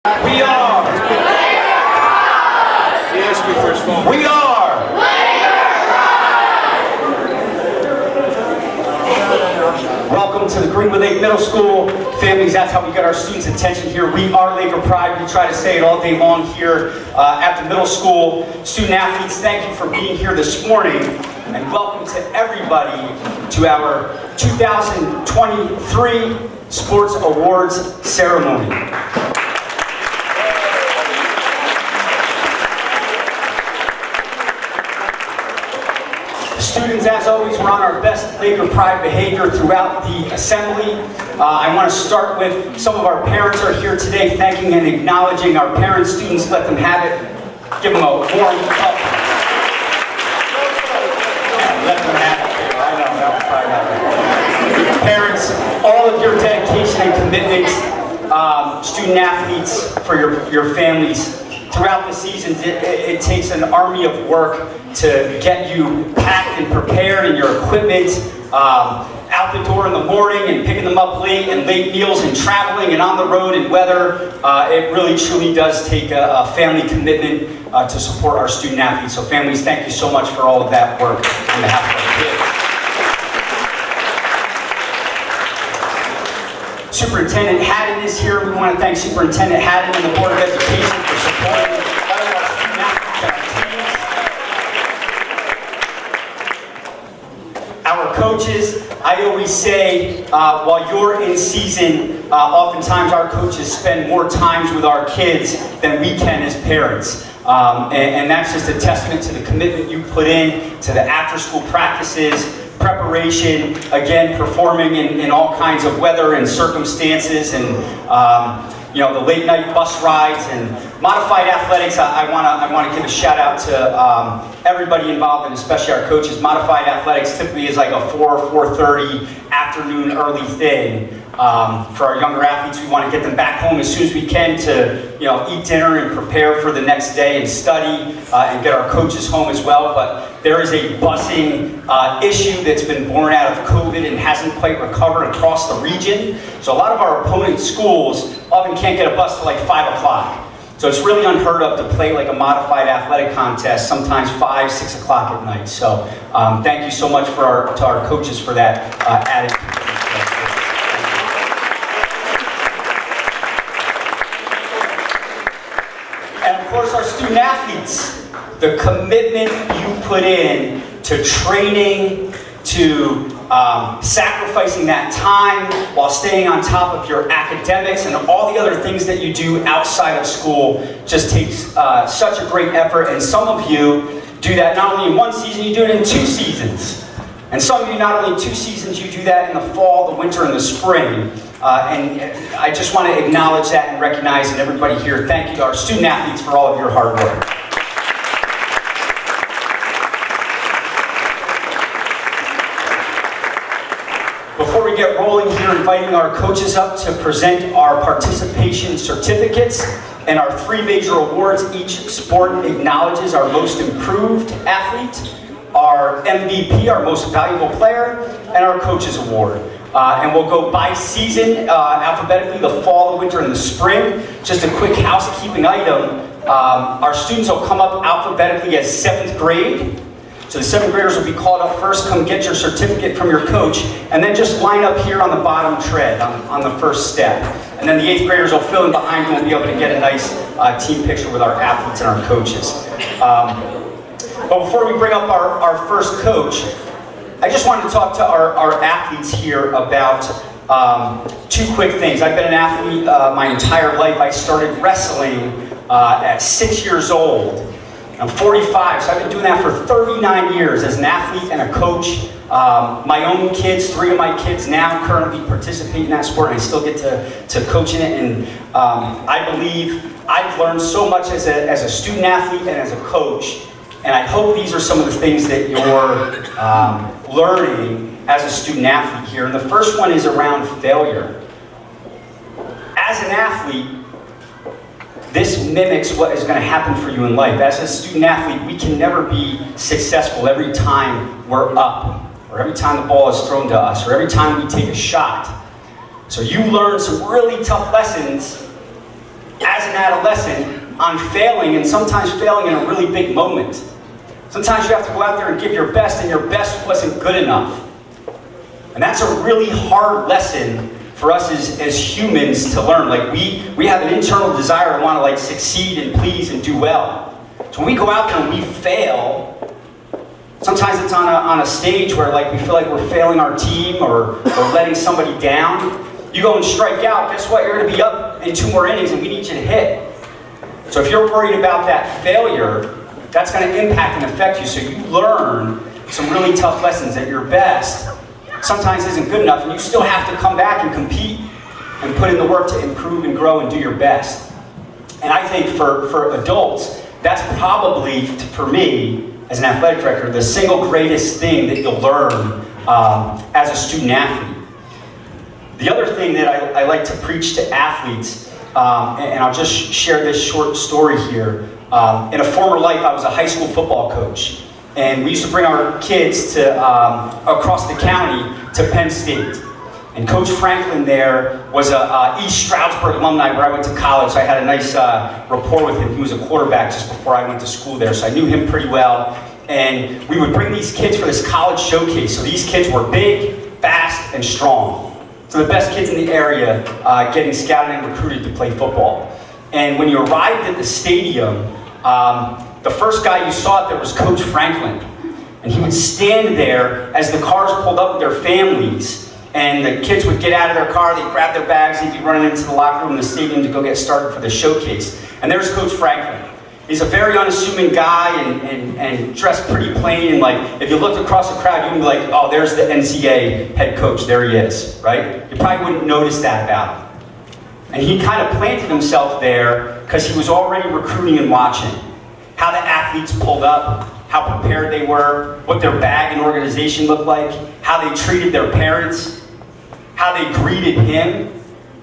We are. He asked me for his phone. We are. Welcome to the Greenwood Lake Middle School. Families, that's how we get our students' attention here. We are Laker Pride. We try to say it all day long here at the middle school. Student athletes, thank you for being here this morning. And welcome to everybody to our 2023 Sports Awards ceremony. Students, as always, we're on our best Laker Pride behavior throughout the assembly. I want to start with some of our parents are here today, thanking and acknowledging our parents. Students, let them have it. Give them a warm up. Let them have it. I know, that was probably not. Parents, all of your dedication and commitments, student athletes, for your families. Throughout the seasons, it takes an army of work to get you packed and prepared and your equipment out the door in the morning and picking them up late and late meals and traveling and on the road and weather. It really truly does take a family commitment to support our student athletes. So families, thank you so much for all of that work on behalf of our kids. Superintendent Haddon is here. We want to thank Superintendent Haddon and the Board of Education for supporting all of our student athletes and our teams. Our coaches, I always say, while you're in season, oftentimes our coaches spend more times with our kids than we can as parents. And that's just a testament to the commitment you put in to the after-school practices, preparation, again, performing in all kinds of weather and circumstances, and the late night bus rides and modified athletics. I want to give a shout out to everybody involved, and especially our coaches. Modified athletics typically is like a 4:30 afternoon early thing. For our younger athletes, we want to get them back home as soon as we can to eat dinner and prepare for the next day and study and get our coaches home as well. But there is a busing issue that's been born out of COVID and hasn't quite recovered across the region. So a lot of our opponent schools often can't get a bus till like 5 o'clock. So it's really unheard of to play like a modified athletic contest, sometimes 5, 6 o'clock at night. So thank you so much to our coaches for that added. And of course, our student athletes, the commitment you put in to training, to sacrificing that time while staying on top of your academics and all the other things that you do outside of school just takes such a great effort. And some of you do that not only in one season, you do it in 2 seasons. And some of you, not only in 2 seasons, you do that in the fall, the winter, and the spring. And I just want to acknowledge that and recognize, and everybody here, thank you to our student athletes for all of your hard work. Before we get rolling here, inviting our coaches up to present our participation certificates and our 3 major awards. Each sport acknowledges our most improved athlete, our MVP, our most valuable player, and our coaches award. And we'll go by season, alphabetically, the fall, the winter, and the spring. Just a quick housekeeping item. Our students will come up alphabetically as 7th grade. So the 7th graders will be called up first. Come get your certificate from your coach, and then just line up here on the bottom tread on the first step. And then the 8th graders will fill in behind you and be able to get a nice team picture with our athletes and our coaches. But before we bring up our first coach, I just wanted to talk to our athletes here about 2 quick things. I've been an athlete my entire life. I started wrestling at 6 years old. I'm 45, so I've been doing that for 39 years as an athlete and a coach. My own kids, 3 of my kids now currently participate in that sport, and I still get to coach in it. And I believe I've learned so much as a student athlete and as a coach. And I hope these are some of the things that you're learning as a student athlete here. And the first one is around failure. As an athlete, this mimics what is going to happen for you in life. As a student athlete, we can never be successful every time we're up, or every time the ball is thrown to us, or every time we take a shot. So you learn some really tough lessons as an adolescent on failing, and sometimes failing in a really big moment. Sometimes you have to go out there and give your best, and your best wasn't good enough. And that's a really hard lesson for us as humans to learn. Like we have an internal desire to want to like succeed and please and do well. So when we go out there and we fail, sometimes it's on a stage where like we feel like we're failing our team or letting somebody down. You go and strike out, guess what? You're going to be up in 2 more innings and we need you to hit. So if you're worried about that failure, that's going to impact and affect you. So you learn some really tough lessons that your best sometimes isn't good enough, and you still have to come back and compete and put in the work to improve and grow and do your best. And I think for adults, that's probably, for me, as an athletic director, the single greatest thing that you'll learn as a student athlete. The other thing that I like to preach to athletes, and I'll just share this short story here. In a former life, I was a high school football coach. And we used to bring our kids to across the county to Penn State. And Coach Franklin there was a East Stroudsburg alumni where I went to college. So I had a nice rapport with him. He was a quarterback just before I went to school there, so I knew him pretty well. And we would bring these kids for this college showcase. So these kids were big, fast, and strong. So the best kids in the area getting scouted and recruited to play football. And when you arrived at the stadium, the first guy you saw there was Coach Franklin. And he would stand there as the cars pulled up with their families, and the kids would get out of their car, they'd grab their bags, they'd be running into the locker room in the stadium to go get started for the showcase. And there's Coach Franklin. He's a very unassuming guy and dressed pretty plain, and like if you looked across the crowd, you'd be like, oh, there's the NCAA head coach, there he is, right? You probably wouldn't notice that about him. And he kind of planted himself there because he was already recruiting and watching how the athletes pulled up, how prepared they were, what their bag and organization looked like, how they treated their parents, how they greeted him.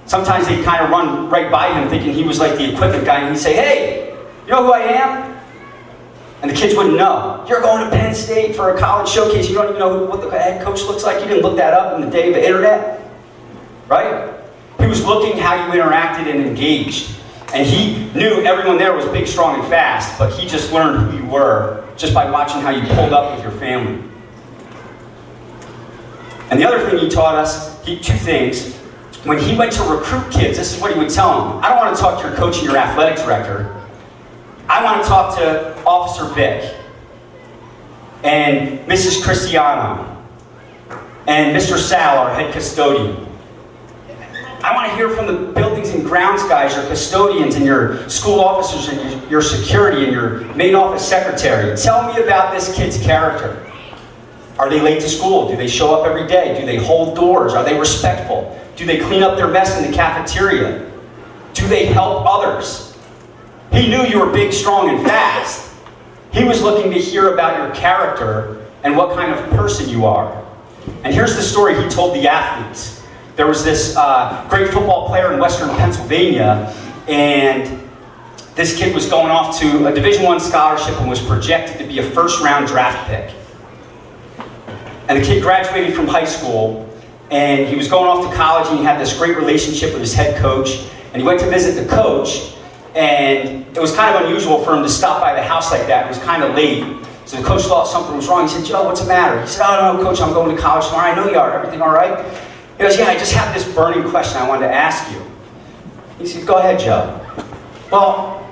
Sometimes they'd kind of run right by him thinking he was like the equipment guy, and he'd say, hey, you know who I am? And the kids wouldn't know. You're going to Penn State for a college showcase. You don't even know what the head coach looks like. You didn't look that up in the day of the internet, right? He was looking how you interacted and engaged. And he knew everyone there was big, strong, and fast, but he just learned who you were just by watching how you pulled up with your family. And the other thing he taught us, 2 things. When he went to recruit kids, this is what he would tell them. I don't want to talk to your coach and your athletic director. I want to talk to Officer Vic and Mrs. Cristiano and Mr. Sal, our head custodian. I want to hear from the buildings and grounds guys, your custodians and your school officers and your security and your main office secretary. Tell me about this kid's character. Are they late to school? Do they show up every day? Do they hold doors? Are they respectful? Do they clean up their mess in the cafeteria? Do they help others? He knew you were big, strong, and fast. He was looking to hear about your character and what kind of person you are. And here's the story he told the athletes. There was this great football player in Western Pennsylvania, and this kid was going off to a Division I scholarship and was projected to be a first-round draft pick. And the kid graduated from high school, and he was going off to college, and he had this great relationship with his head coach, and he went to visit the coach, and it was kind of unusual for him to stop by the house like that. It was kind of late, so the coach thought something was wrong. He said, Joe, what's the matter? He said, oh, no, coach, I'm going to college tomorrow. I know you are. Everything all right? He goes, yeah, I just have this burning question I wanted to ask you. He said, go ahead, Joe. Well,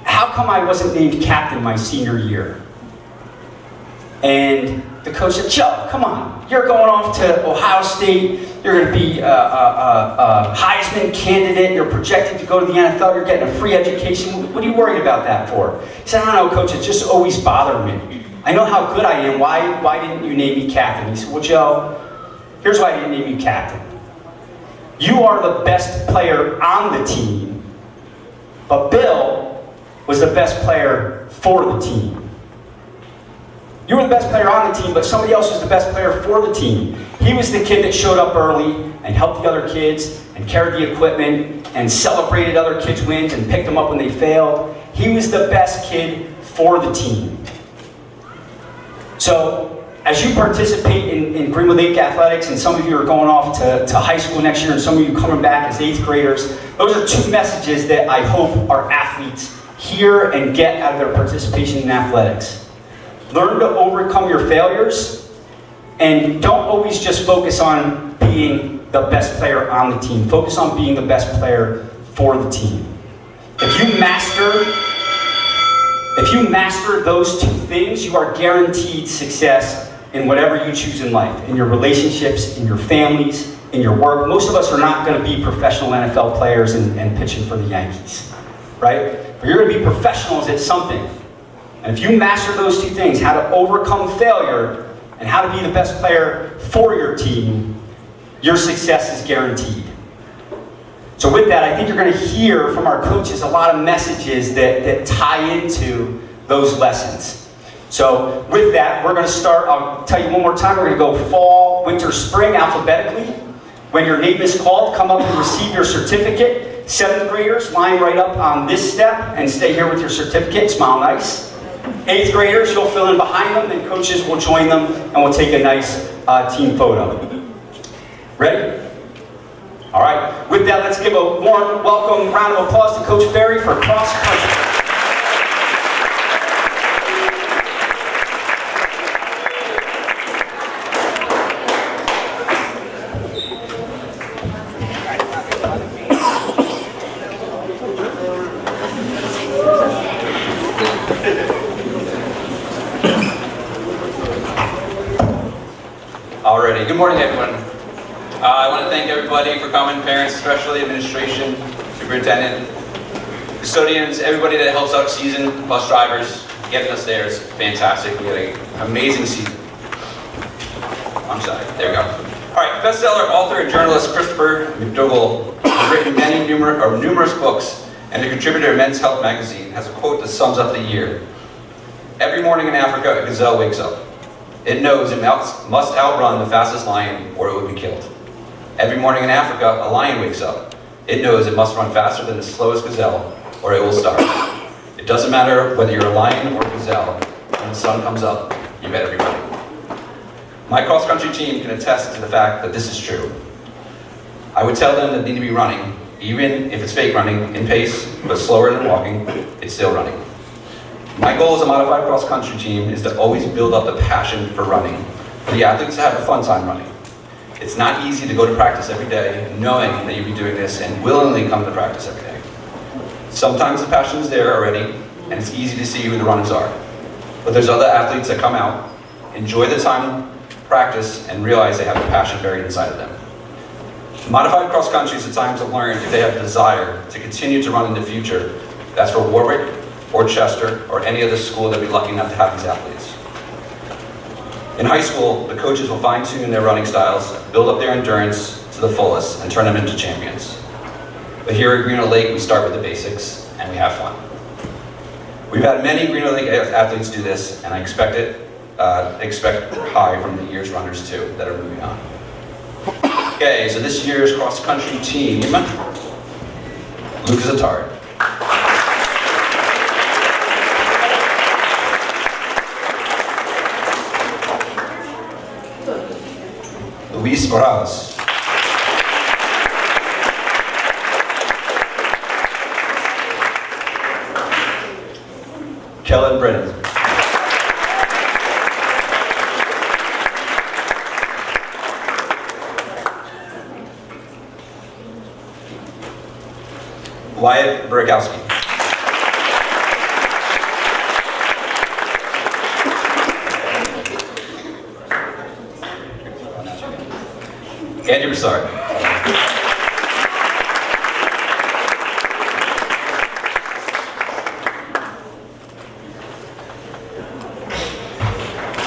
how come I wasn't named captain my senior year? And the coach said, Joe, come on. You're going off to Ohio State. You're going to be a Heisman candidate. You're projected to go to the NFL. You're getting a free education. What are you worried about that for? He said, I don't know, coach. It's just always bothered me. I know how good I am. Why didn't you name me captain? He said, well, Joe, here's why I didn't name you captain. You are the best player on the team, but Bill was the best player for the team. You were the best player on the team, but somebody else was the best player for the team. He was the kid that showed up early and helped the other kids and carried the equipment and celebrated other kids' wins and picked them up when they failed. He was the best kid for the team. So as you participate in Greenwood Lake Athletics, and some of you are going off to high school next year, and some of you coming back as 8th graders, those are 2 messages that I hope our athletes hear and get out of their participation in athletics. Learn to overcome your failures, and don't always just focus on being the best player on the team. Focus on being the best player for the team. If you master those 2 things, you are guaranteed success in whatever you choose in life, in your relationships, in your families, in your work. Most of us are not going to be professional NFL players and pitching for the Yankees, right? But you're going to be professionals at something. And if you master those 2 things, how to overcome failure and how to be the best player for your team, your success is guaranteed. So with that, I think you're going to hear from our coaches a lot of messages that tie into those lessons. So with that, we're going to start, I'll tell you one more time, we're going to go fall, winter, spring alphabetically. When your name is called, come up and receive your certificate. 7th graders, line right up on this step and stay here with your certificate, smile nice. 8th graders, you'll fill in behind them, and coaches will join them, and we'll take a nice team photo. Ready? All right, with that, let's give a warm welcome round of applause to Coach Ferry for cross country. Alrighty, good morning everyone. I want to thank everybody for coming, parents especially, administration, superintendent, custodians, everybody that helps out season, bus drivers, getting us there is fantastic. We had an amazing season. I'm sorry, there we go. Alright, bestseller author and journalist Christopher McDougall has written many numerous books, and a contributor to Men's Health magazine has a quote that sums up the year. Every morning in Africa, a gazelle wakes up. It knows it must outrun the fastest lion or it would be killed. Every morning in Africa, a lion wakes up. It knows it must run faster than the slowest gazelle or it will starve. It doesn't matter whether you're a lion or a gazelle, when the sun comes up, you better be running. My cross-country team can attest to the fact that this is true. I would tell them that they need to be running, even if it's fake running, in pace, but slower than walking, it's still running. My goal as a modified cross-country team is to always build up the passion for running, for the athletes to have a fun time running. It's not easy to go to practice every day knowing that you'll be doing this and willingly come to practice every day. Sometimes the passion is there already, and it's easy to see who the runners are. But there's other athletes that come out, enjoy the time, practice, and realize they have a passion buried inside of them. Modified cross-country is a time to learn if they have a desire to continue to run in the future. That's for Warwick, or Chester, or any other school that would be lucky enough to have these athletes. In high school, the coaches will fine-tune their running styles, build up their endurance to the fullest, and turn them into champions. But here at Greenwood Lake, we start with the basics, and we have fun. We've had many Greenwood Lake athletes do this, and I expect high from the year's runners too, that are moving on. Okay, so this year's cross-country team, Lucas Attard. Luis Morales. Kellen Brennan. Wyatt Burkowski. Andy Broussard.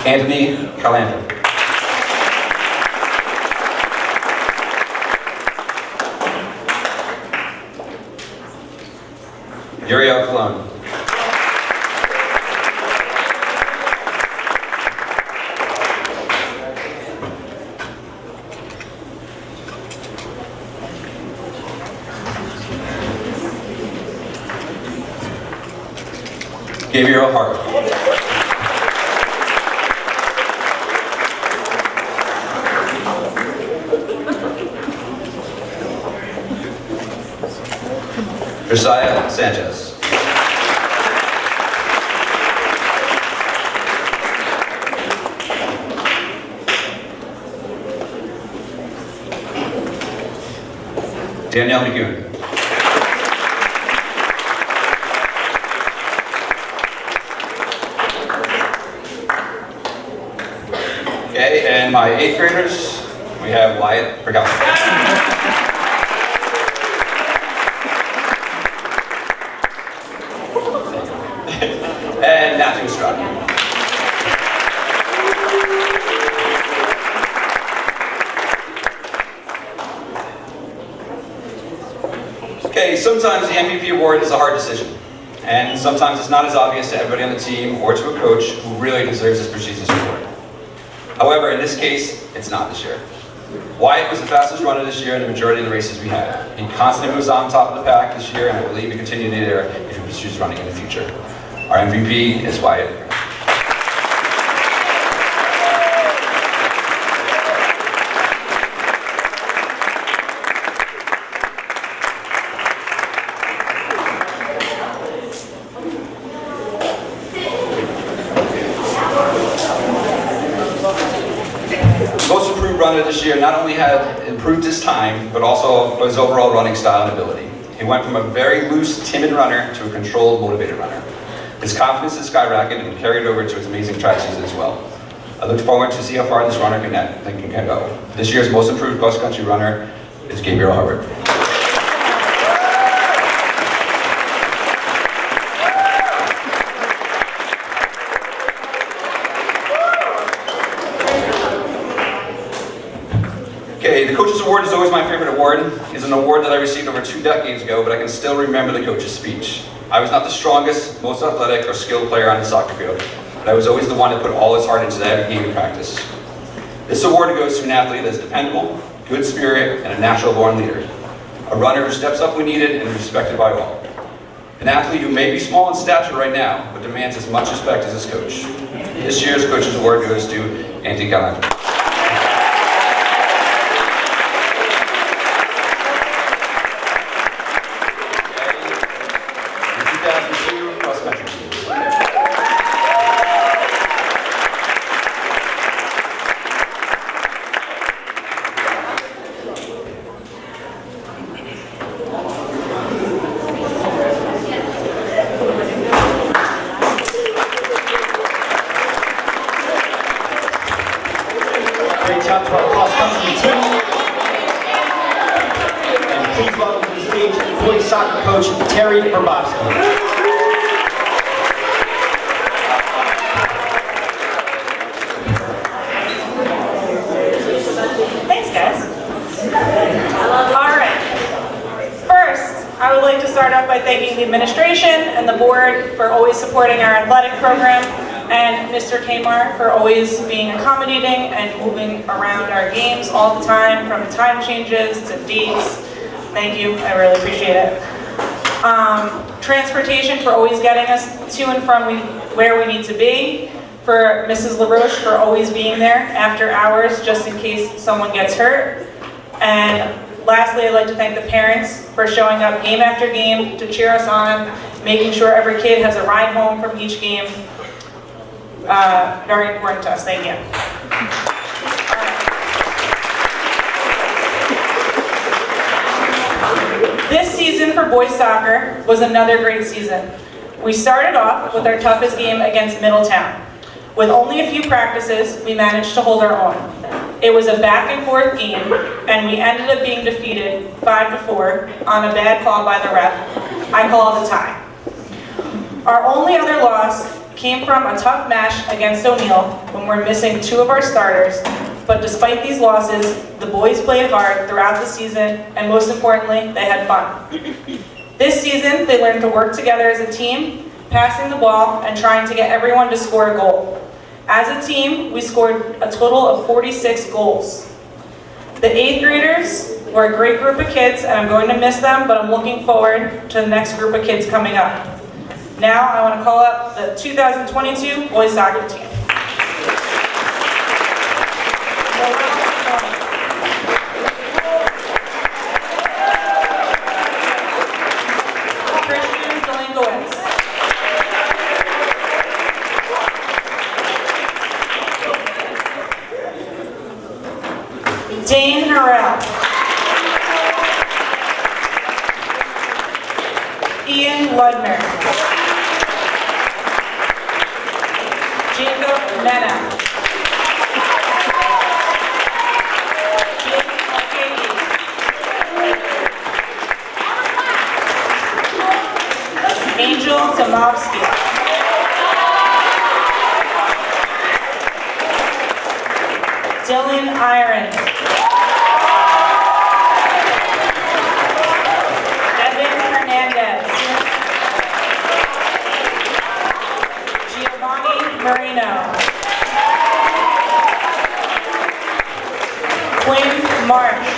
Anthony Calandra. Uriel Colon. Gabriel Hart. Josiah Sanchez. Danielle McGoon. Okay, and my 8th graders, we have Wyatt Brigowski. And Matthew Estrada. Okay, sometimes the MVP award is a hard decision. And sometimes it's not as obvious to everybody on the team or to a coach who really deserves this prestigious award. However, in this case, it's not this year. Wyatt was the fastest runner this year in the majority of the races we had. He constantly moves on top of the pack this year, and I believe he continue to be there if he pursues running in the future. Our MVP is Wyatt. Most improved runner this year not only had improved his time, but also his overall running style and ability. He went from a very loose, timid runner to a controlled, motivated runner. His confidence has skyrocketed and carried over to his amazing track season as well. I look forward to see how far this runner can go. This year's most improved cross-country runner is Gabriel Hubbard. Okay, the Coaches Award is always my favorite award. It's an award that I received over 2 decades ago, but I can still remember the coach's speech. I was not the strongest, most athletic, or skilled player on the soccer field, but I was always the one that put all his heart into every game and practice. This award goes to an athlete that's dependable, good spirit, and a natural-born leader. A runner who steps up when needed and is respected by all. An athlete who may be small in stature right now, but demands as much respect as his coach. This year's Coaches Award goes to Andy Calandra. Great job to our cross-country team. And please welcome to the stage boys soccer coach Terry Burbowski. Thanks, guys. All right. First, I would like to start off by thanking the administration and the board for always supporting our athletic program, and Mr. Kmar for always being accommodating and moving around our games all the time, from time changes to dates. Thank you, I really appreciate it. Transportation for always getting us to and from where we need to be. For Mrs. LaRoche for always being there after hours just in case someone gets hurt. And lastly, I'd like to thank the parents for showing up game after game to cheer us on, making sure every kid has a ride home from each game. Very important to us. Thank you. This season for boys soccer was another great season. We started off with our toughest game against Middletown. With only a few practices, we managed to hold our own. It was a back and forth game, and we ended up being defeated 5-4 on a bad call by the ref. I call it a tie. Our only other loss came from a tough match against O'Neill when we're missing 2 of our starters, but despite these losses, the boys played hard throughout the season, and most importantly, they had fun. This season, they learned to work together as a team, passing the ball and trying to get everyone to score a goal. As a team, we scored a total of 46 goals. The 8th graders were a great group of kids, and I'm going to miss them, but I'm looking forward to the next group of kids coming up. Now, I want to call up the 2022 boys soccer team. Harrell. Ian Ludner. Jacob Mena. Jake Mulcahy. Angel Tomovsky. Dylan Iron. Evan Hernandez. Giovanni Marino. Quinn Marsh.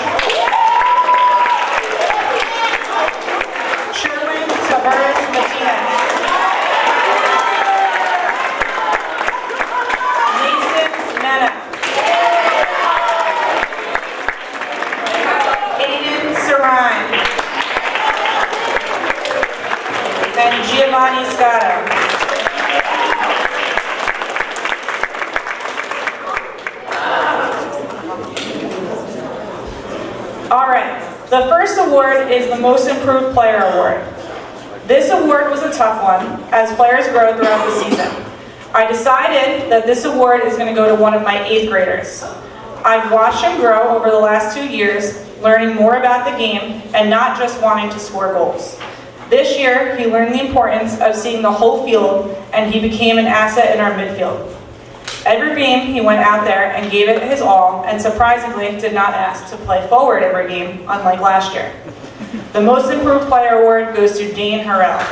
Sherwin Tavares Martinez. Mason Mena. Aiden Saran. And Giovanni Scotto. All right, the first award is the Most Improved Player Award. This award was a tough one as players grow throughout the season. I decided that this award is going to go to one of my 8th graders. I've watched him grow over the last 2 years, learning more about the game and not just wanting to score goals. This year, he learned the importance of seeing the whole field and he became an asset in our midfield. Every game, he went out there and gave it his all, and surprisingly, did not ask to play forward every game, unlike last year. The Most Improved Player Award goes to Dane Harrell.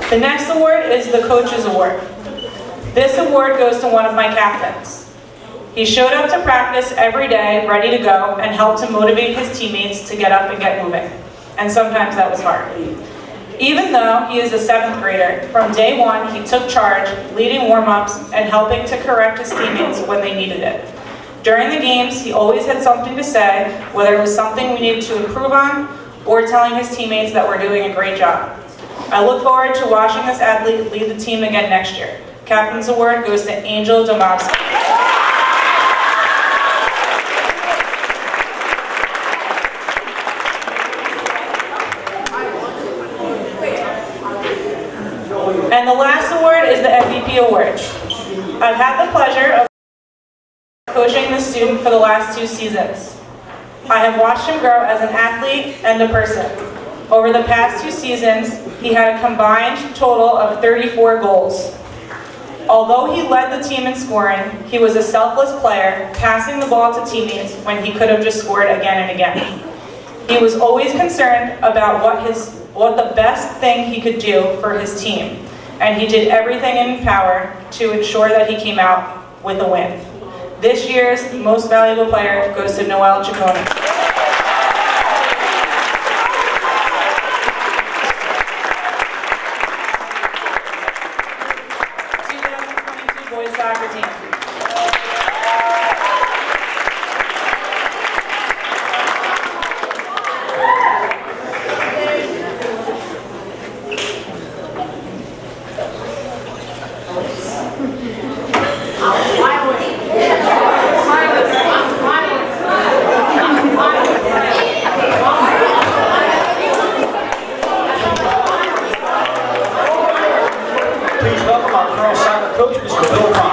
The next award is the Coach's Award. This award goes to one of my captains. He showed up to practice every day, ready to go, and helped to motivate his teammates to get up and get moving. And sometimes that was hard. Even though he is a 7th grader, from day one he took charge, leading warm-ups and helping to correct his teammates when they needed it. During the games, he always had something to say, whether it was something we needed to improve on, or telling his teammates that we're doing a great job. I look forward to watching this athlete lead the team again next year. Captain's Award goes to Angel Domovsky. And the last award is the MVP award. I've had the pleasure of coaching this student for the last 2 seasons. I have watched him grow as an athlete and a person. Over the past 2 seasons, he had a combined total of 34 goals. Although he led the team in scoring, he was a selfless player, passing the ball to teammates when he could have just scored again and again. He was always concerned about what the best thing he could do for his team, and he did everything in his power to ensure that he came out with a win. This year's Most Valuable Player goes to Noel Ciccone. 2022 boys soccer team. Please welcome our girls soccer coach, Mr. Bill Fromm.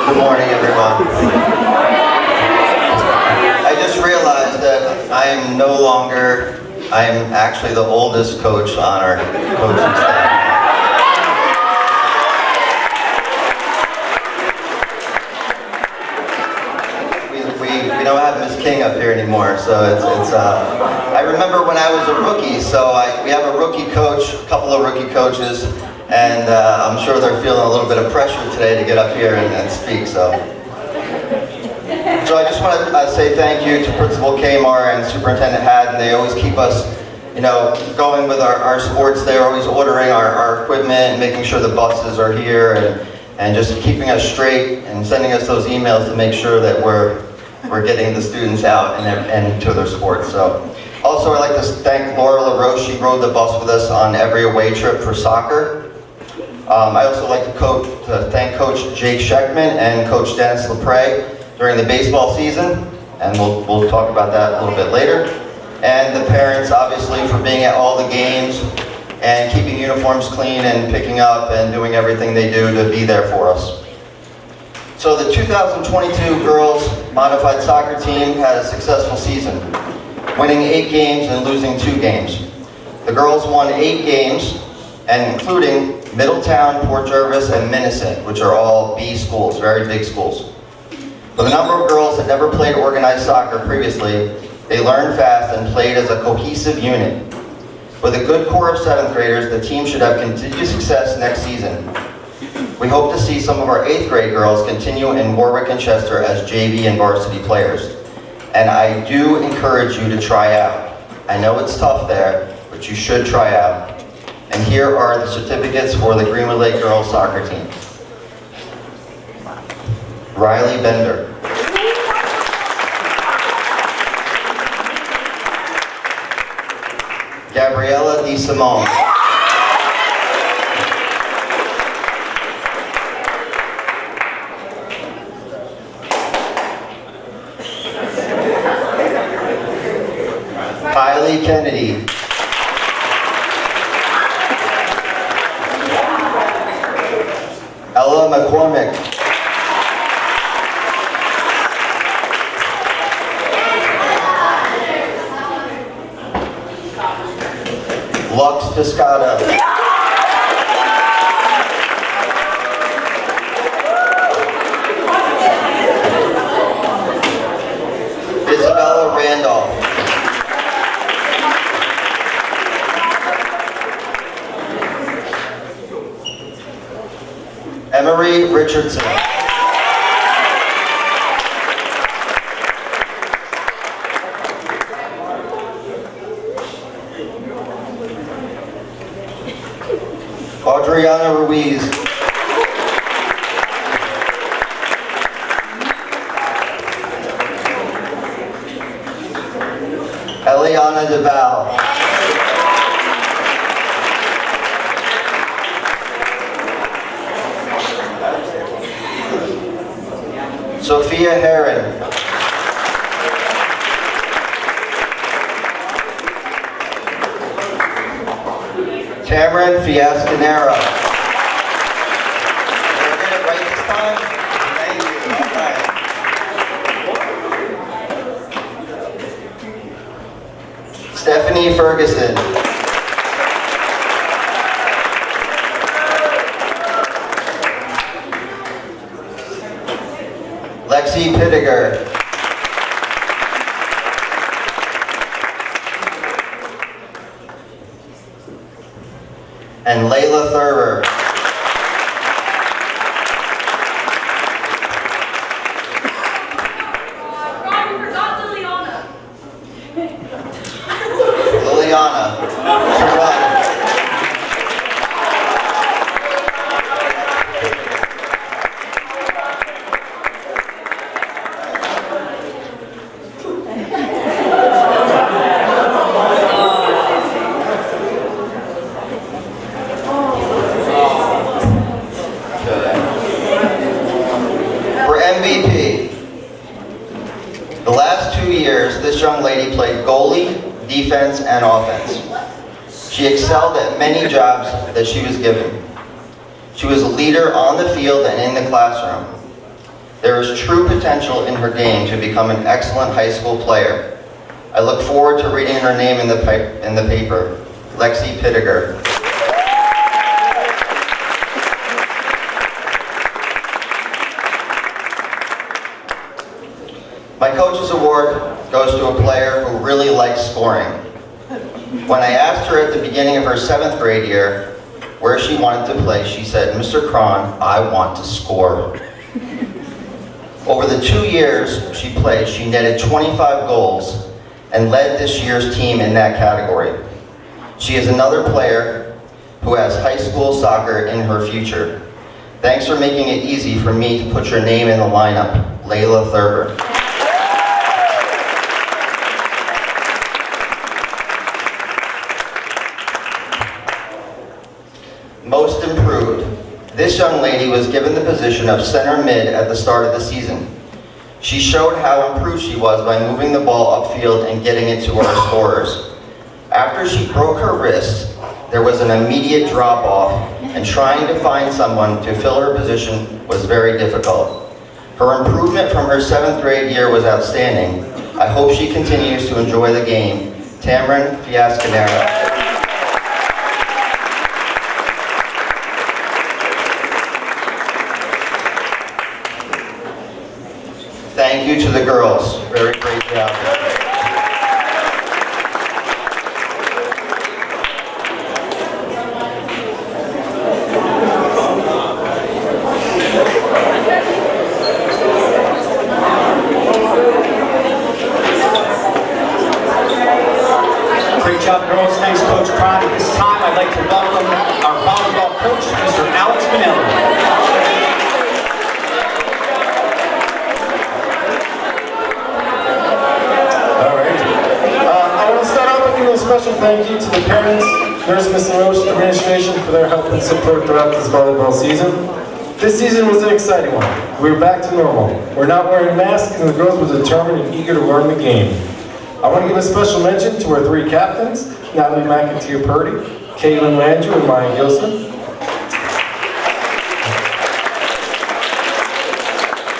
Good morning, everyone. I just realized that I am actually the oldest coach on our coaching staff. We don't have Miss King up here anymore, so I remember when I was a rookie, so we have a rookie coach, a couple of rookie coaches, and I'm sure they're feeling a little bit of pressure today to get up here and speak, so I just just want to say thank you to Principal Kamar and Superintendent Haddon. They always keep us, going with our sports. They're always ordering our equipment and making sure the buses are here and just keeping us straight and sending us those emails to make sure that we're getting the students out and to their sports. So, also I'd like to thank Laura LaRoche. She rode the bus with us on every away trip for soccer. I also like to thank Coach Jake Scheckman and Coach Dennis LaPre during the baseball season, and we'll talk about that a little bit later. And the parents, obviously, for being at all the games and keeping uniforms clean and picking up and doing everything they do to be there for us. So the 2022 girls modified soccer team had a successful season, winning 8 games and losing 2 games. The girls won 8 games, and including Middletown, Port Jervis, and Minnesota, which are all B schools, very big schools. For the number of girls that never played organized soccer previously, they learned fast and played as a cohesive unit. With a good core of 7th graders, the team should have continued success next season. We hope to see some of our 8th grade girls continue in Warwick and Chester as JV and varsity players. And I do encourage you to try out. I know it's tough there, but you should try out. And here are the certificates for the Greenwood Lake girls soccer team. Riley Bender. Gabriella Di Simone. Kylie Kennedy. Ella McCormick. Lux Piscata. Isabella Randolph. Emery Richardson. Adriana Ruiz. Eliana Deval. Sophia Heron. Cameron Fiascanera. Did I get it right this time? Thank you. All right. Stephanie Ferguson. Lexi Pittiger. And Layla Thurber. Ron, you forgot Liliana. Liliana. Survived. MVP. The last 2 years, this young lady played goalie, defense, and offense. She excelled at many jobs that she was given. She was a leader on the field and in the classroom. There is true potential in her game to become an excellent high school player. I look forward to reading her name in the paper, Lexi Pittiger. My coach's award goes to a player who really likes scoring. When I asked her at the beginning of her 7th grade year where she wanted to play, she said, "Mr. Cron, I want to score." Over the 2 years she played, she netted 25 goals and led this year's team in that category. She is another player who has high school soccer in her future. Thanks for making it easy for me to put your name in the lineup, Layla Thurber. Most improved. This young lady was given the position of center mid at the start of the season. She showed how improved she was by moving the ball upfield and getting it to our scorers. After she broke her wrist, there was an immediate drop-off, and trying to find someone to fill her position was very difficult. Her improvement from her 7th grade year was outstanding. I hope she continues to enjoy the game. Tamron Fiascanera. Thank you to the girls. Very great job. Great job, girls. Thanks, Coach Cron. At this time, I'd like to welcome our volleyball coach, Mr. Alex Manelli. A special thank you to the parents, Nurse Miss Roche, administration for their help and support throughout this volleyball season. This season was an exciting one. We were back to normal. We're not wearing masks and the girls were determined and eager to learn the game. I want to give a special mention to our 3 captains, Natalie McIntyre-Purdy, Caitlin Landrew, and Maya Gilson.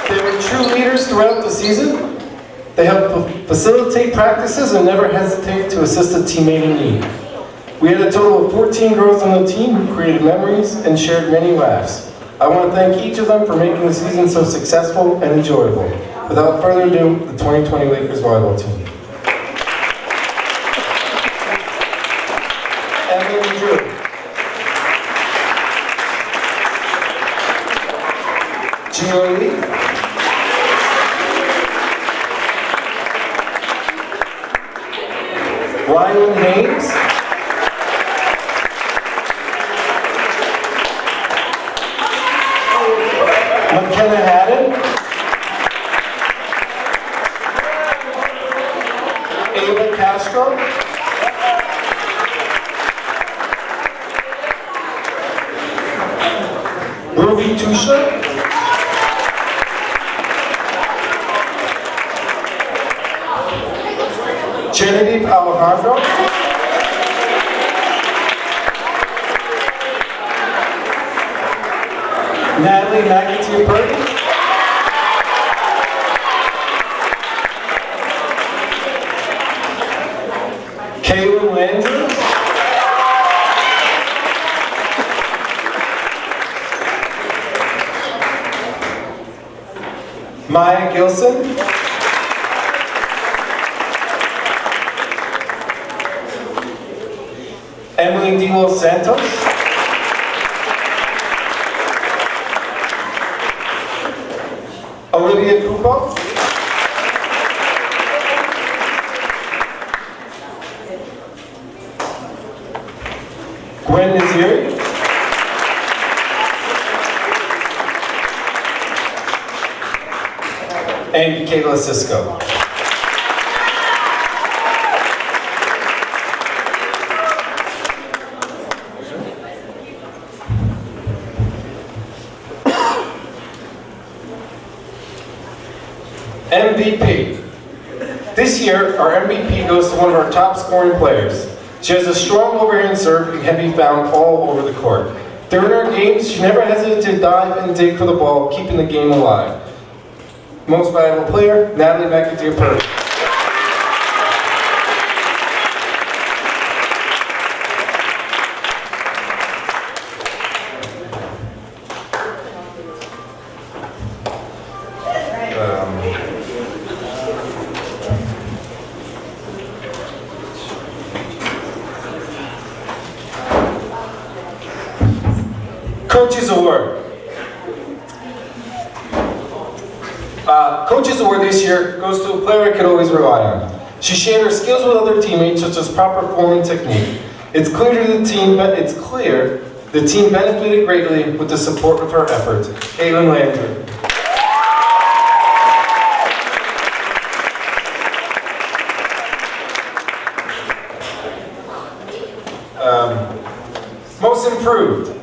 They were true leaders throughout the season. They help facilitate practices and never hesitate to assist a teammate in need. We had a total of 14 girls on the team who created memories and shared many laughs. I want to thank each of them for making the season so successful and enjoyable. Without further ado, the 2020 Lakers volleyball team. Emily Drew. Gio Lee. Ryan Hayes. McKenna Haddon. Ava Castro. Ruby Tusha. Genevieve Alejandro. Natalie McIntyre-Purdy. Caitlin Landrew. Maya Gilson. Emily De Los Santos. Olivia Cupo. Gwen Naziri. And Kayla Cisco. MVP. This year, our MVP goes to one of our top scoring players. She has a strong overhand serve and can be found all over the court. During our games, she never hesitated to dive and dig for the ball, keeping the game alive. Most valuable player, Natalie McIntyre-Purdy. Coaches Award. Coach's Award this year goes to a player I could always rely on. She shared her skills with other teammates, such as proper form and technique. It's clear the team benefited greatly with the support of her efforts. Caitlin Landry. Most improved.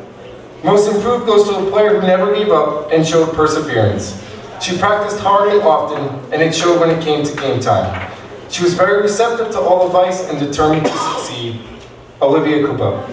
Most improved goes to a player who never gave up and showed perseverance. She practiced hard and often, and it showed when it came to game time. She was very receptive to all advice and determined to succeed. Olivia Kubo.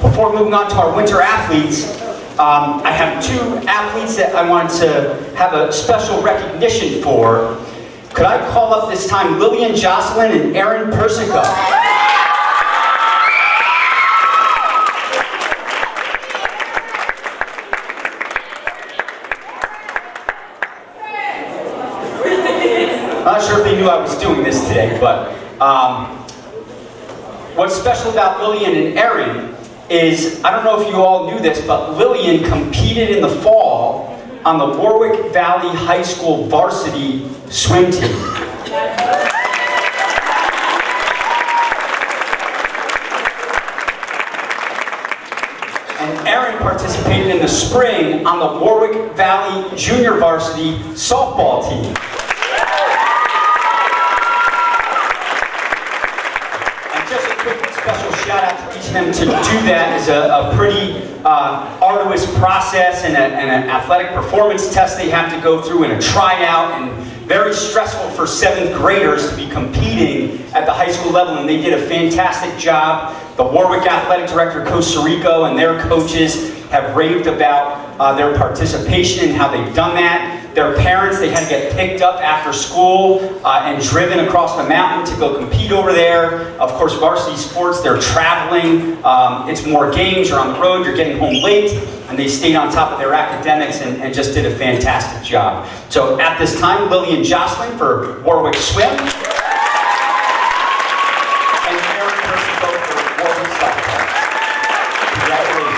Before moving on to our winter athletes, I have two athletes that I wanted to have a special recognition for. Could I call up this time Lillian Jocelyn and Erin Persico? I'm not sure if they knew I was doing this today, but what's special about Lillian and Erin is, I don't know if you all knew this, but Lillian competed in the fall on the Warwick Valley High School varsity swim team. And Erin participated in the spring on the Warwick Valley Junior Varsity softball team. Special shout out to each of them. To do that is a pretty arduous process and an athletic performance test they have to go through and a tryout, and very stressful for 7th graders to be competing at the high school level, and they did a fantastic job. The Warwick Athletic Director, Coach Sirico, and their coaches have raved about their participation and how they've done that. Their parents, they had to get picked up after school and driven across the mountain to go compete over there. Of course, varsity sports, they're traveling. It's more games, you're on the road, you're getting home late, and they stayed on top of their academics and just did a fantastic job. So at this time, Lillian Jocelyn for Warwick Swim, and Erin Persico for Warwick Softball. Congratulations.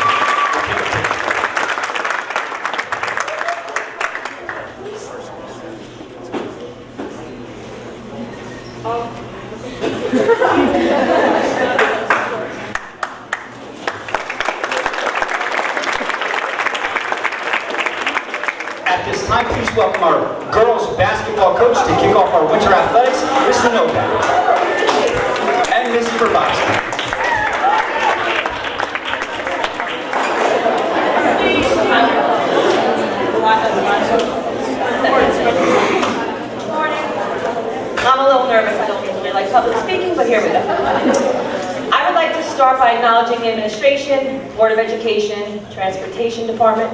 At this time, please welcome our girls basketball coach to kick off our winter athletics, Mr. Novak, and Ms. Grabowski. I'm a little nervous. I don't really like public speaking, but here we go. I would like to start by acknowledging the administration, Board of Education, Transportation Department,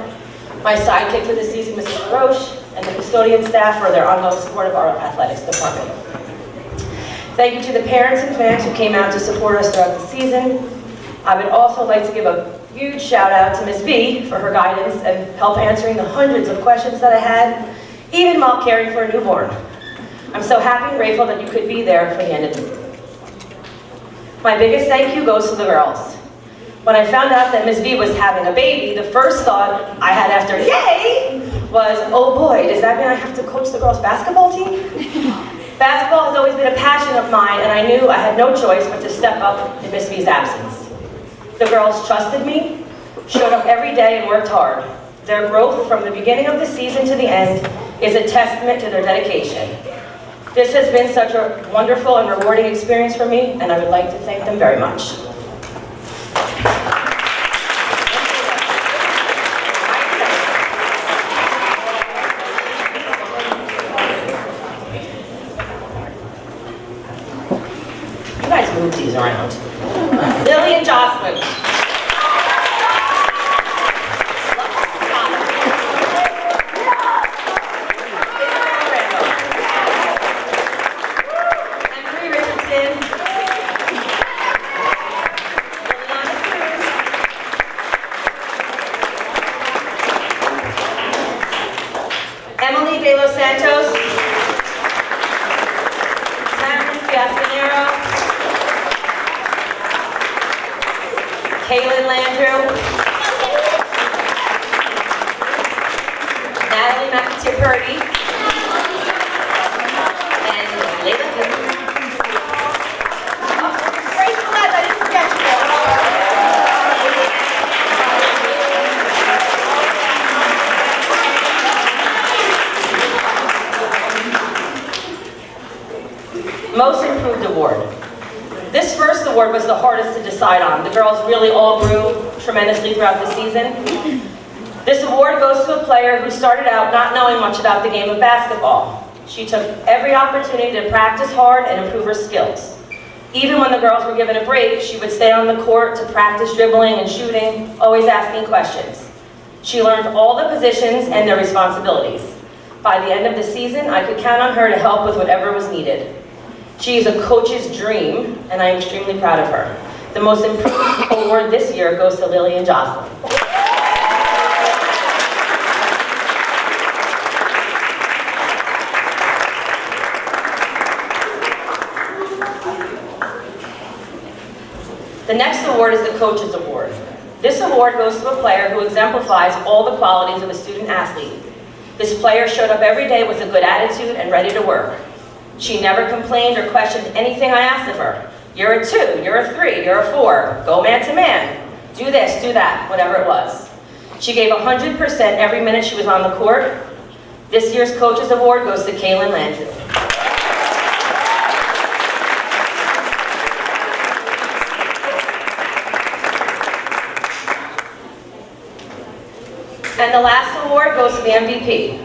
my sidekick for this season, Mrs. Roche, and the custodian staff for their ongoing support of our athletics department. Thank you to the parents and fans who came out to support us throughout the season. I would also like to give a huge shout out to Ms. B for her guidance and help answering the hundreds of questions that I had, even while caring for a newborn. I'm so happy and grateful that you could be there for the end of the season. My biggest thank you goes to the girls. When I found out that Ms. B was having a baby, the first thought I had after yay was, oh boy, does that mean I have to coach the girls' basketball team? Basketball has always been a passion of mine, and I knew I had no choice but to step up in Ms. B's absence. The girls trusted me, showed up every day, and worked hard. Their growth from the beginning of the season to the end is a testament to their dedication. This has been such a wonderful and rewarding experience for me, and I would like to thank them very much. You guys move these around. Lillian Jocelyn. Johnson. Emery Richardson. Liliana Cruz. Emily De Los Santos. Taryn Fiascanero. Kaylin Landrew. Natalie McAteer-Purdy. And Layla Hill. Oh, Grace Velez, I didn't forget you. Most Improved Award. This first award was the hardest to decide on. The girls really all grew tremendously throughout the season. This award goes to a player who started out not knowing much about the game of basketball. She took every opportunity to practice hard and improve her skills. Even when the girls were given a break, she would stay on the court to practice dribbling and shooting, always asking questions. She learned all the positions and their responsibilities. By the end of the season, I could count on her to help with whatever was needed. She is a coach's dream, and I am extremely proud of her. The Most Improved Award this year goes to Lillian Jocelyn. The next award is the Coach's Award. This award goes to a player who exemplifies all the qualities of a student athlete. This player showed up every day with a good attitude and ready to work. She never complained or questioned anything I asked of her. You're a 2, you're a 3, you're a 4, go man to man. Do this, do that, whatever it was. She gave 100% every minute she was on the court. This year's Coach's Award goes to Kaylin Landrew. And the last award goes to the MVP.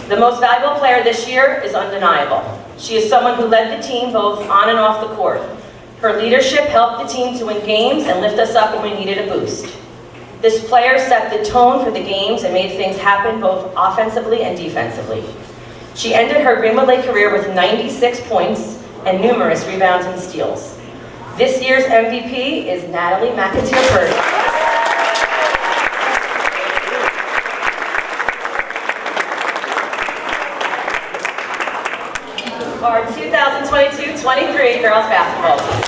The most valuable player this year is undeniable. She is someone who led the team both on and off the court. Her leadership helped the team to win games and lift us up when we needed a boost. This player set the tone for the games and made things happen both offensively and defensively. She ended her Greenwood Lake career with 96 points and numerous rebounds and steals. This year's MVP is Natalie McAteer-Purdy. Our 2022-23 girls basketball team.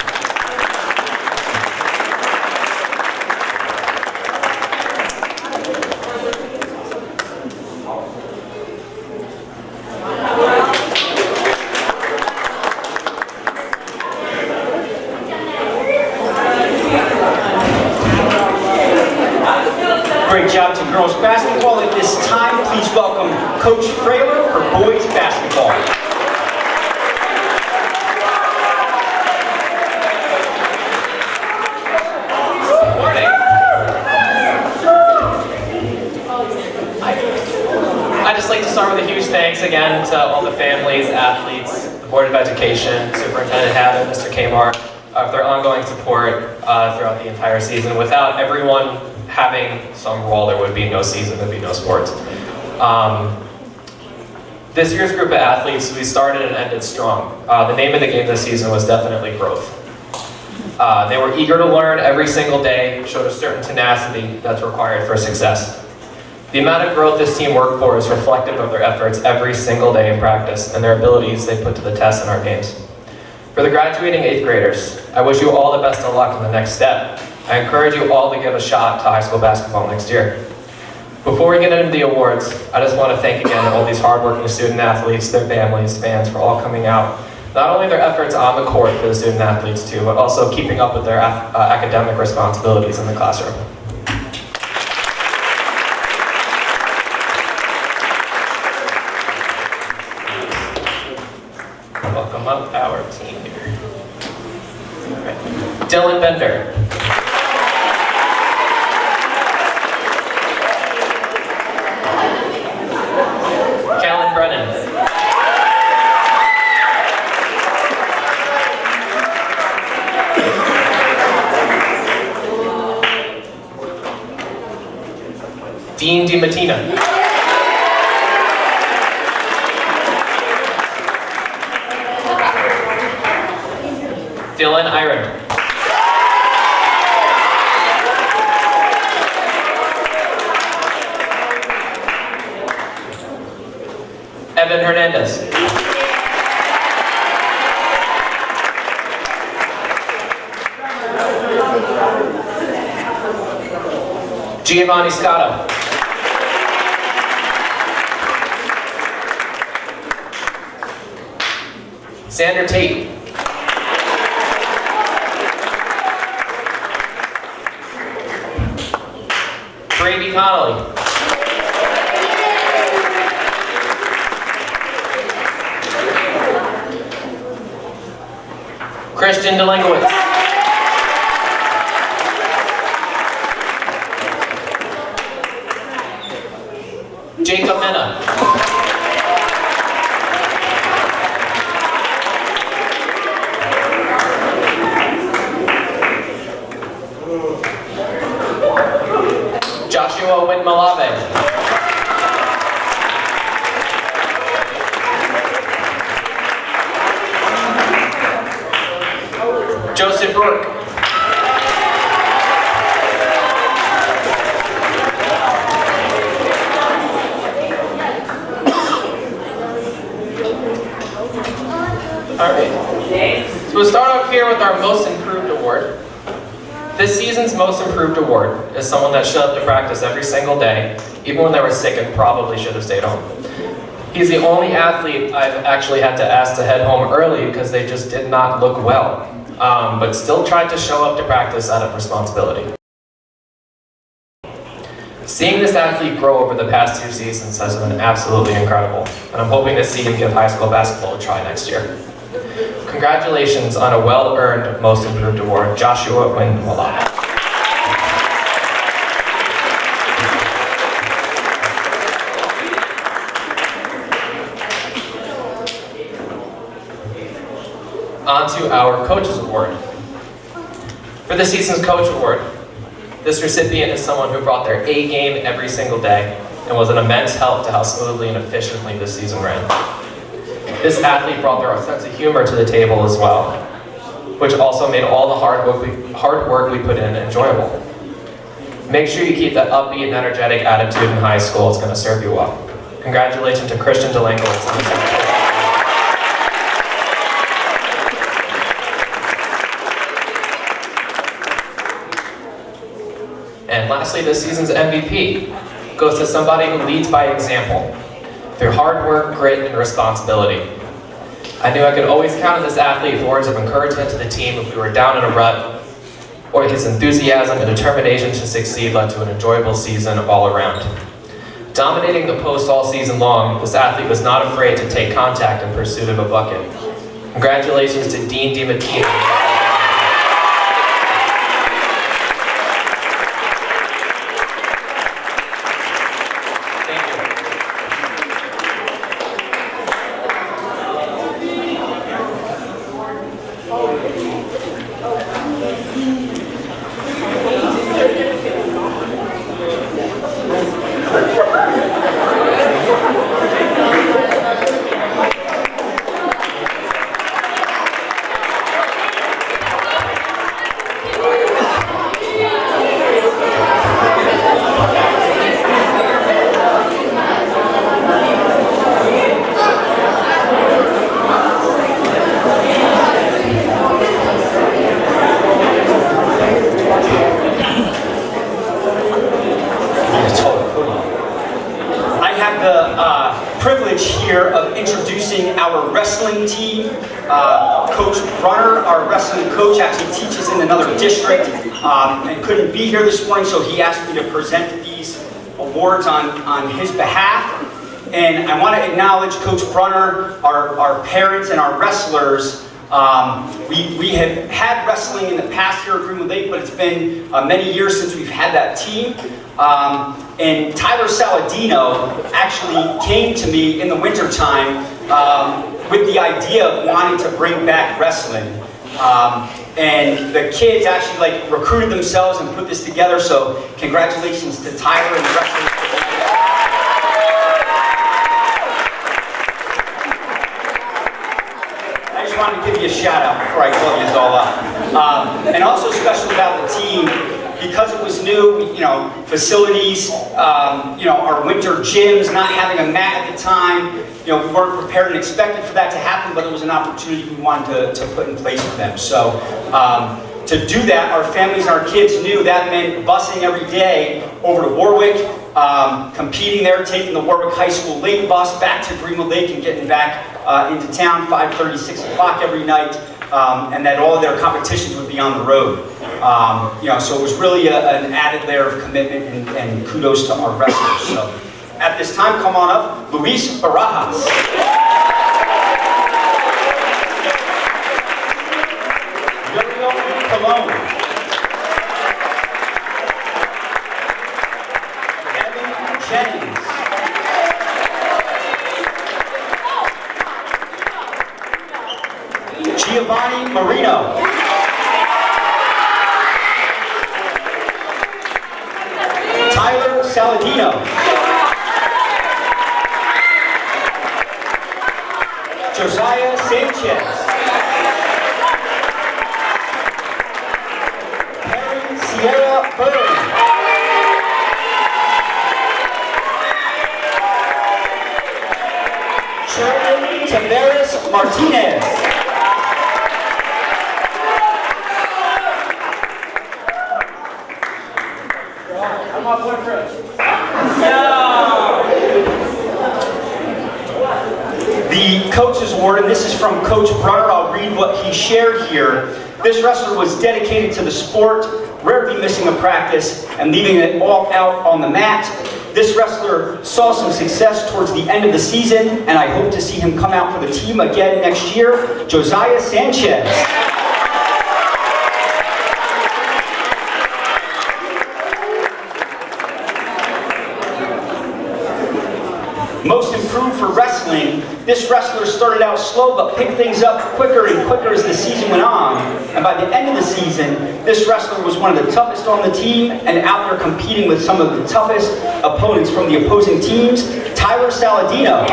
Great job to girls basketball. At this time, please welcome Coach Frailer for boys basketball. I'd just like to start with a huge thanks again to all the families, athletes, the Board of Education, Superintendent Haddon, Mr. Kmart, for their ongoing support throughout the entire season. Without everyone having some role, there would be no season, there'd be no sports. This year's group of athletes, we started and ended strong. The name of the game this season was definitely growth. They were eager to learn every single day, showed a certain tenacity that's required for success. The amount of growth this team worked for is reflective of their efforts every single day in practice and their abilities they put to the test in our games. For the graduating 8th graders, I wish you all the best of luck in the next step. I encourage you all to give a shot to high school basketball next year. Before we get into the awards, I just want to thank again all these hardworking student athletes, their families, fans for all coming out. Not only their efforts on the court for the student athletes too, but also keeping up with their academic responsibilities in the classroom. Welcome up our team here. All right. Dylan Bender. Callan Brennan. Dean DiMattina. Dylan Iron. Evan Hernandez. Giovanni Scotto. Sander Tate. Brady Connolly. Christian Delengowitz. Jacob Mena. Joshua Winmalave. Joseph Rourke. All right. So we'll start off here with our Most Improved Award. This season's Most Improved Award is someone that showed up to practice every single day, even when they were sick and probably should have stayed home. He's the only athlete I've actually had to ask to head home early because they just did not look well, but still tried to show up to practice out of responsibility. Seeing this athlete grow over the past 2 seasons has been absolutely incredible, and I'm hoping to see him give high school basketball a try next year. Congratulations on a well-earned Most Improved Award, Joshua Winmalave. On to our Coaches Award. For this season's Coach Award, this recipient is someone who brought their A game every single day and was an immense help to how smoothly and efficiently this season ran. This athlete brought their sense of humor to the table as well, which also made all the hard work we put in enjoyable. Make sure you keep that upbeat and energetic attitude in high school. It's going to serve you well. Congratulations to Christian Delengowitz on the team. And lastly, this season's MVP goes to somebody who leads by example, through hard work, grit, and responsibility. I knew I could always count on this athlete for words of encouragement to the team if we were down in a rut, or his enthusiasm and determination to succeed led to an enjoyable season all around. Dominating the post all season long, this athlete was not afraid to take contact in pursuit of a bucket. Congratulations to Dean DiMattina. Here of introducing our wrestling team. Coach Brunner, our wrestling coach, actually teaches in another district and couldn't be here this morning, so he asked me to present these awards on his behalf. And I want to acknowledge Coach Brunner, our parents, and our wrestlers. We have had wrestling in the past here at Greenwood Lake, but it's been many years since we've had that team. And Tyler Saladino actually came to me in the wintertime with the idea of wanting to bring back wrestling. And the kids actually recruited themselves and put this together, so congratulations to Tyler and the wrestling. wanted to give you a shout out before I call you all up. And also special about the team, because it was new, facilities, our winter gyms, not having a mat at the time, we weren't prepared and expected for that to happen, but it was an opportunity we wanted to put in place for them. So to do that, our families and our kids knew that meant busing every day over to Warwick, competing there, taking the Warwick High School late bus back to Greenwood Lake and getting back into town 5:30, 6 o'clock every night, and that all of their competitions would be on the road. So it was really an added layer of commitment and kudos to our wrestlers. So at this time, come on up, Luis Barajas. Yo-Yo Colon. Evan Jennings. Giovanni Marino. Tyler Saladino. Josiah Sanchez. Perry Sierra Burns. Sherman Tavares Martinez. The Coaches Award, and this is from Coach Brunner. I'll read what he shared here. This wrestler was dedicated to the sport, rarely missing a practice and leaving it all out on the mat. This wrestler saw some success towards the end of the season, and I hope to see him come out for the team again next year. Josiah Sanchez. Most improved for wrestling, this wrestler started out slow but picked things up quicker and quicker as the season went on. And by the end of the season, this wrestler was one of the toughest on the team and out there competing with some of the toughest opponents from the opposing teams. Tyler Saladino.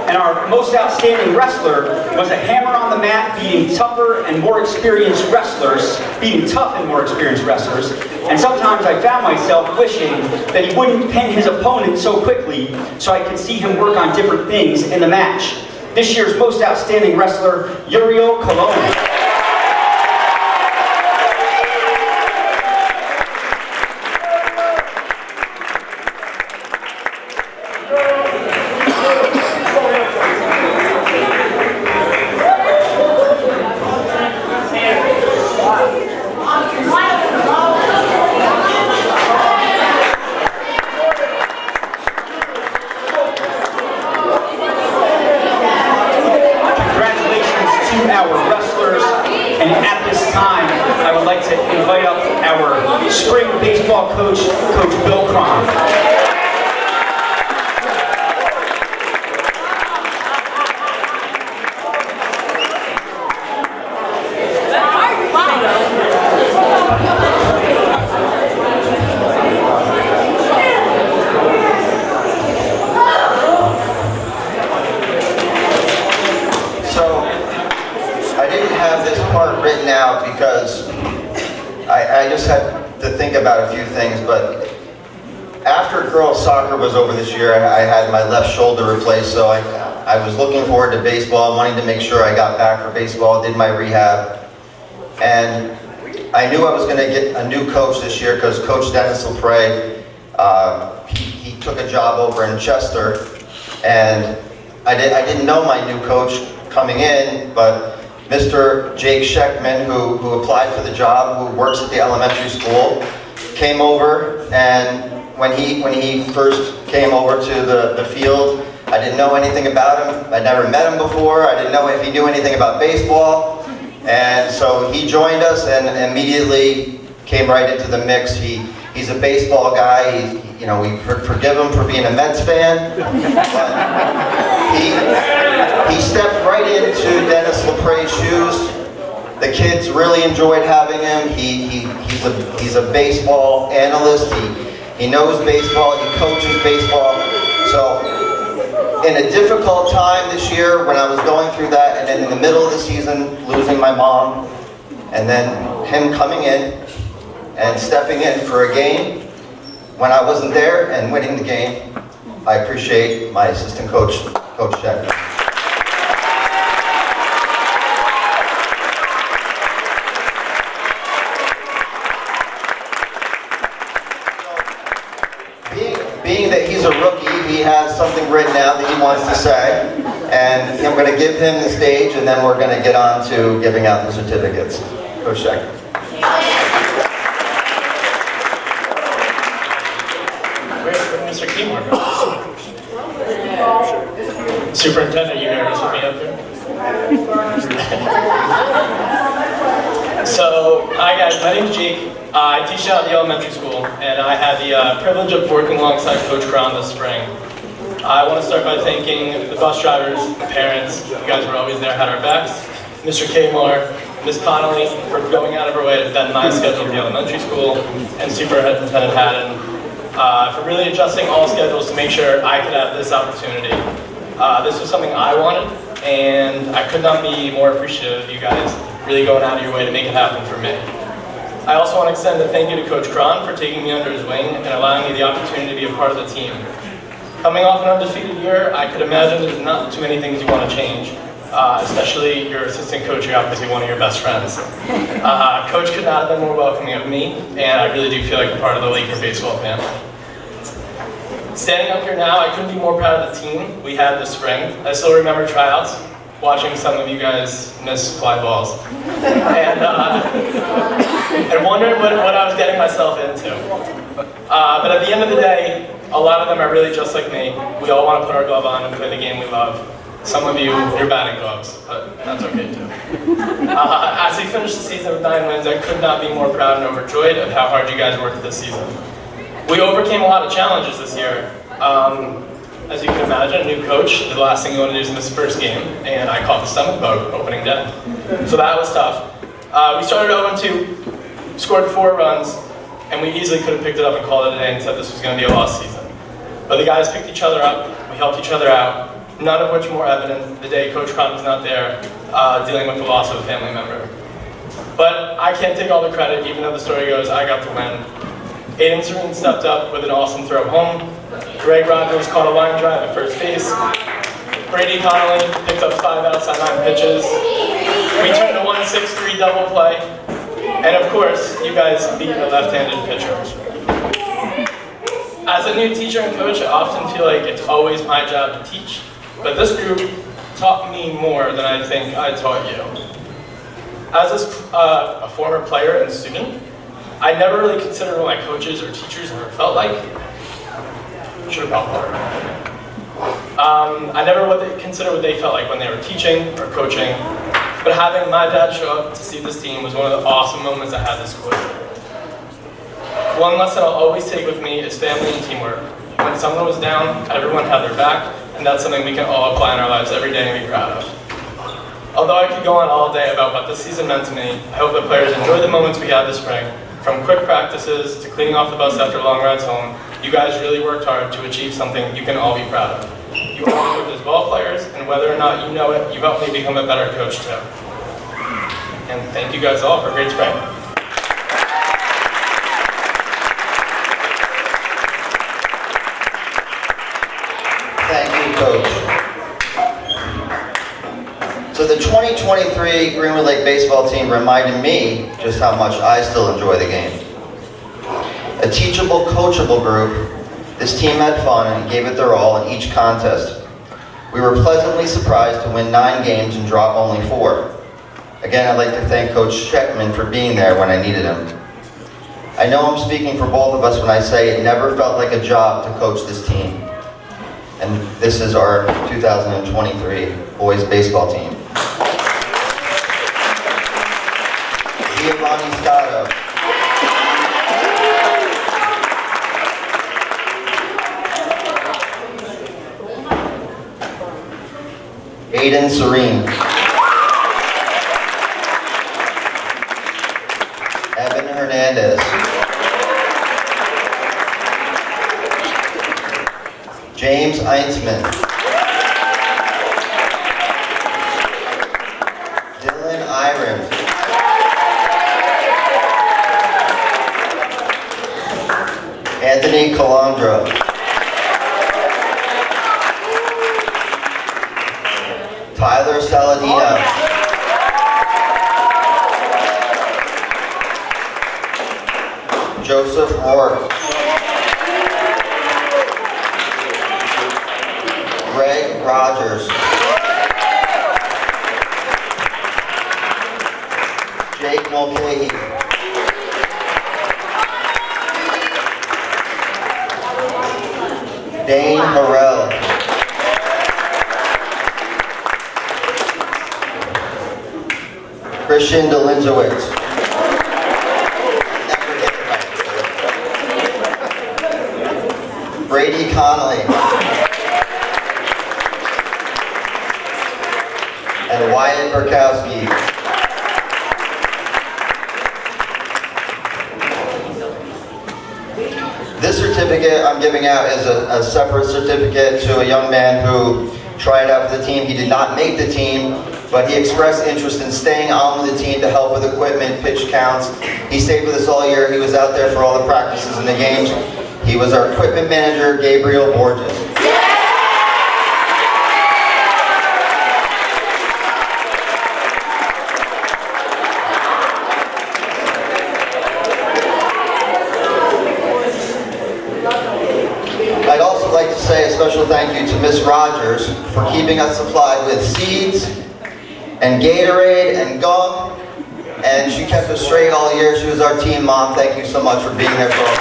And our most outstanding wrestler was a hammer on the mat, beating tougher and more experienced wrestlers, beating tough and more experienced wrestlers. And sometimes I found myself wishing that he wouldn't pin his opponent so quickly so I could see him work on different things in the match. This year's most outstanding wrestler, Uriel Colon. Coach Bill Cron. So, I didn't have this part written out because I just had to think about a few things, but after girls soccer was over this year, I had my left shoulder replaced, so I was looking forward to baseball, wanting to make sure I got back for baseball, did my rehab, and I knew I was going to get a new coach this year because Coach Dennis Lepre, he took a job over in Chester, and I didn't know my new coach coming in, but Mr. Jake Scheckman, who applied for the job, who works at the elementary school, came over, and when he first came over to the field, I didn't know anything about him. I'd never met him before. I didn't know if he knew anything about baseball. And so he joined us and immediately came right into the mix. He's a baseball guy. We forgive him for being a Mets fan. But he stepped right into Dennis Lepre's shoes. The kids really enjoyed having him. He's a baseball analyst. He knows baseball, he coaches baseball. So in a difficult time this year when I was going through that, and then in the middle of the season losing my mom, and then him coming in and stepping in for a game when I wasn't there and winning the game, I appreciate my assistant coach, Coach Scheckman. Being that he's a rookie, he has something written out that he wants to say, and I'm going to give him the stage, and then we're going to get on to giving out the certificates. Coach Scheckman. Mr. Keymore. Superintendent, you nervous with me up here? So, hi guys, my name's Jake. I teach out at the elementary school, and I had the privilege of working alongside Coach Cron this spring. I want to start by thanking the bus drivers, the parents, you guys were always there, had our backs, Mr. Keymore, Ms. Connolly for going out of her way to bend my schedule at the elementary school, and Superintendent Haddon for really adjusting all schedules to make sure I could have this opportunity. This was something I wanted, and I could not be more appreciative of you guys really going out of your way to make it happen for me. I also want to extend a thank you to Coach Cron for taking me under his wing and allowing me the opportunity to be a part of the team. Coming off an undefeated year, I could imagine there's not too many things you want to change, especially your assistant coaching opposite one of your best friends. Coach could not have been more welcoming of me, and I really do feel like a part of the Laker baseball family. Standing up here now, I couldn't be more proud of the team we had this spring. I still remember tryouts, watching some of you guys miss fly balls, and wondering what I was getting myself into. But at the end of the day, a lot of them are really just like me. We all want to put our glove on and play the game we love. Some of you, you're batting gloves, but that's okay too. As we finish the season with 9 wins, I could not be more proud and overjoyed of how hard you guys worked this season. We overcame a lot of challenges this year. As you can imagine, a new coach, the last thing you want to do is miss the first game, and I caught the stomach bug opening day. So that was tough. We started 0-2, scored 4 runs, and we easily could have picked it up and called it a day and said this was going to be a lost season. But the guys picked each other up, we helped each other out, none of which more evident the day Coach Cron was not there, dealing with the loss of a family member. But I can't take all the credit, even though the story goes, I got the win. Aiden Serene stepped up with an awesome throw home. Greg Rogers caught a line drive at first base. Brady Connolly picked up 5 outs on 9 pitches. We turned a 1-6-3 double play. And of course, you guys beat a left-handed pitcher. As a new teacher and coach, I often feel like it's always my job to teach, but this group taught me more than I think I taught you. As a former player and student, I never really considered what my coaches or teachers ever felt like. Should have felt better. I never considered what they felt like when they were teaching or coaching, but having my dad show up to see this team was one of the awesome moments I had this school year. One lesson I'll always take with me is family and teamwork. When someone was down, everyone had their back, and that's something we can all apply in our lives every day and be proud of. Although I could go on all day about what this season meant to me, I hope that players enjoy the moments we had this spring. From quick practices to cleaning off the bus after long rides home, you guys really worked hard to achieve something you can all be proud of. You all worked as ball players, and whether or not you know it, you helped me become a better coach too. And thank you guys all for a great spring. Thank you, Coach. So the 2023 Greenwood Lake baseball team reminded me just how much I still enjoy the game. A teachable, coachable group, this team had fun and gave it their all in each contest. We were pleasantly surprised to win 9 games and drop only 4. Again, I'd like to thank Coach Scheckman for being there when I needed him. I know I'm speaking for both of us when I say it never felt like a job to coach this team. And this is our 2023 boys baseball team. Giovanni Scotto. Aiden Serene. Evan Hernandez. Myron. Anthony Calandra. Tyler Saladino. Joseph Rourke. Greg Rogers. Jake Mulcahy. Dane Harrell. Christian Delinzowitz. Brady Connolly. And Wyatt Burkowski. This certificate I'm giving out is a separate certificate to a young man who tried out for the team. He did not make the team, but he expressed interest in staying on with the team to help with equipment, pitch counts. He stayed with us all year. He was out there for all the practices and the games. He was our equipment manager, Gabriel Borges. I'd also like to say a special thank you to Miss Rogers for keeping us supplied with seeds and Gatorade and gum, and she kept us straight all year. She was our team mom. Thank you so much for being there for us.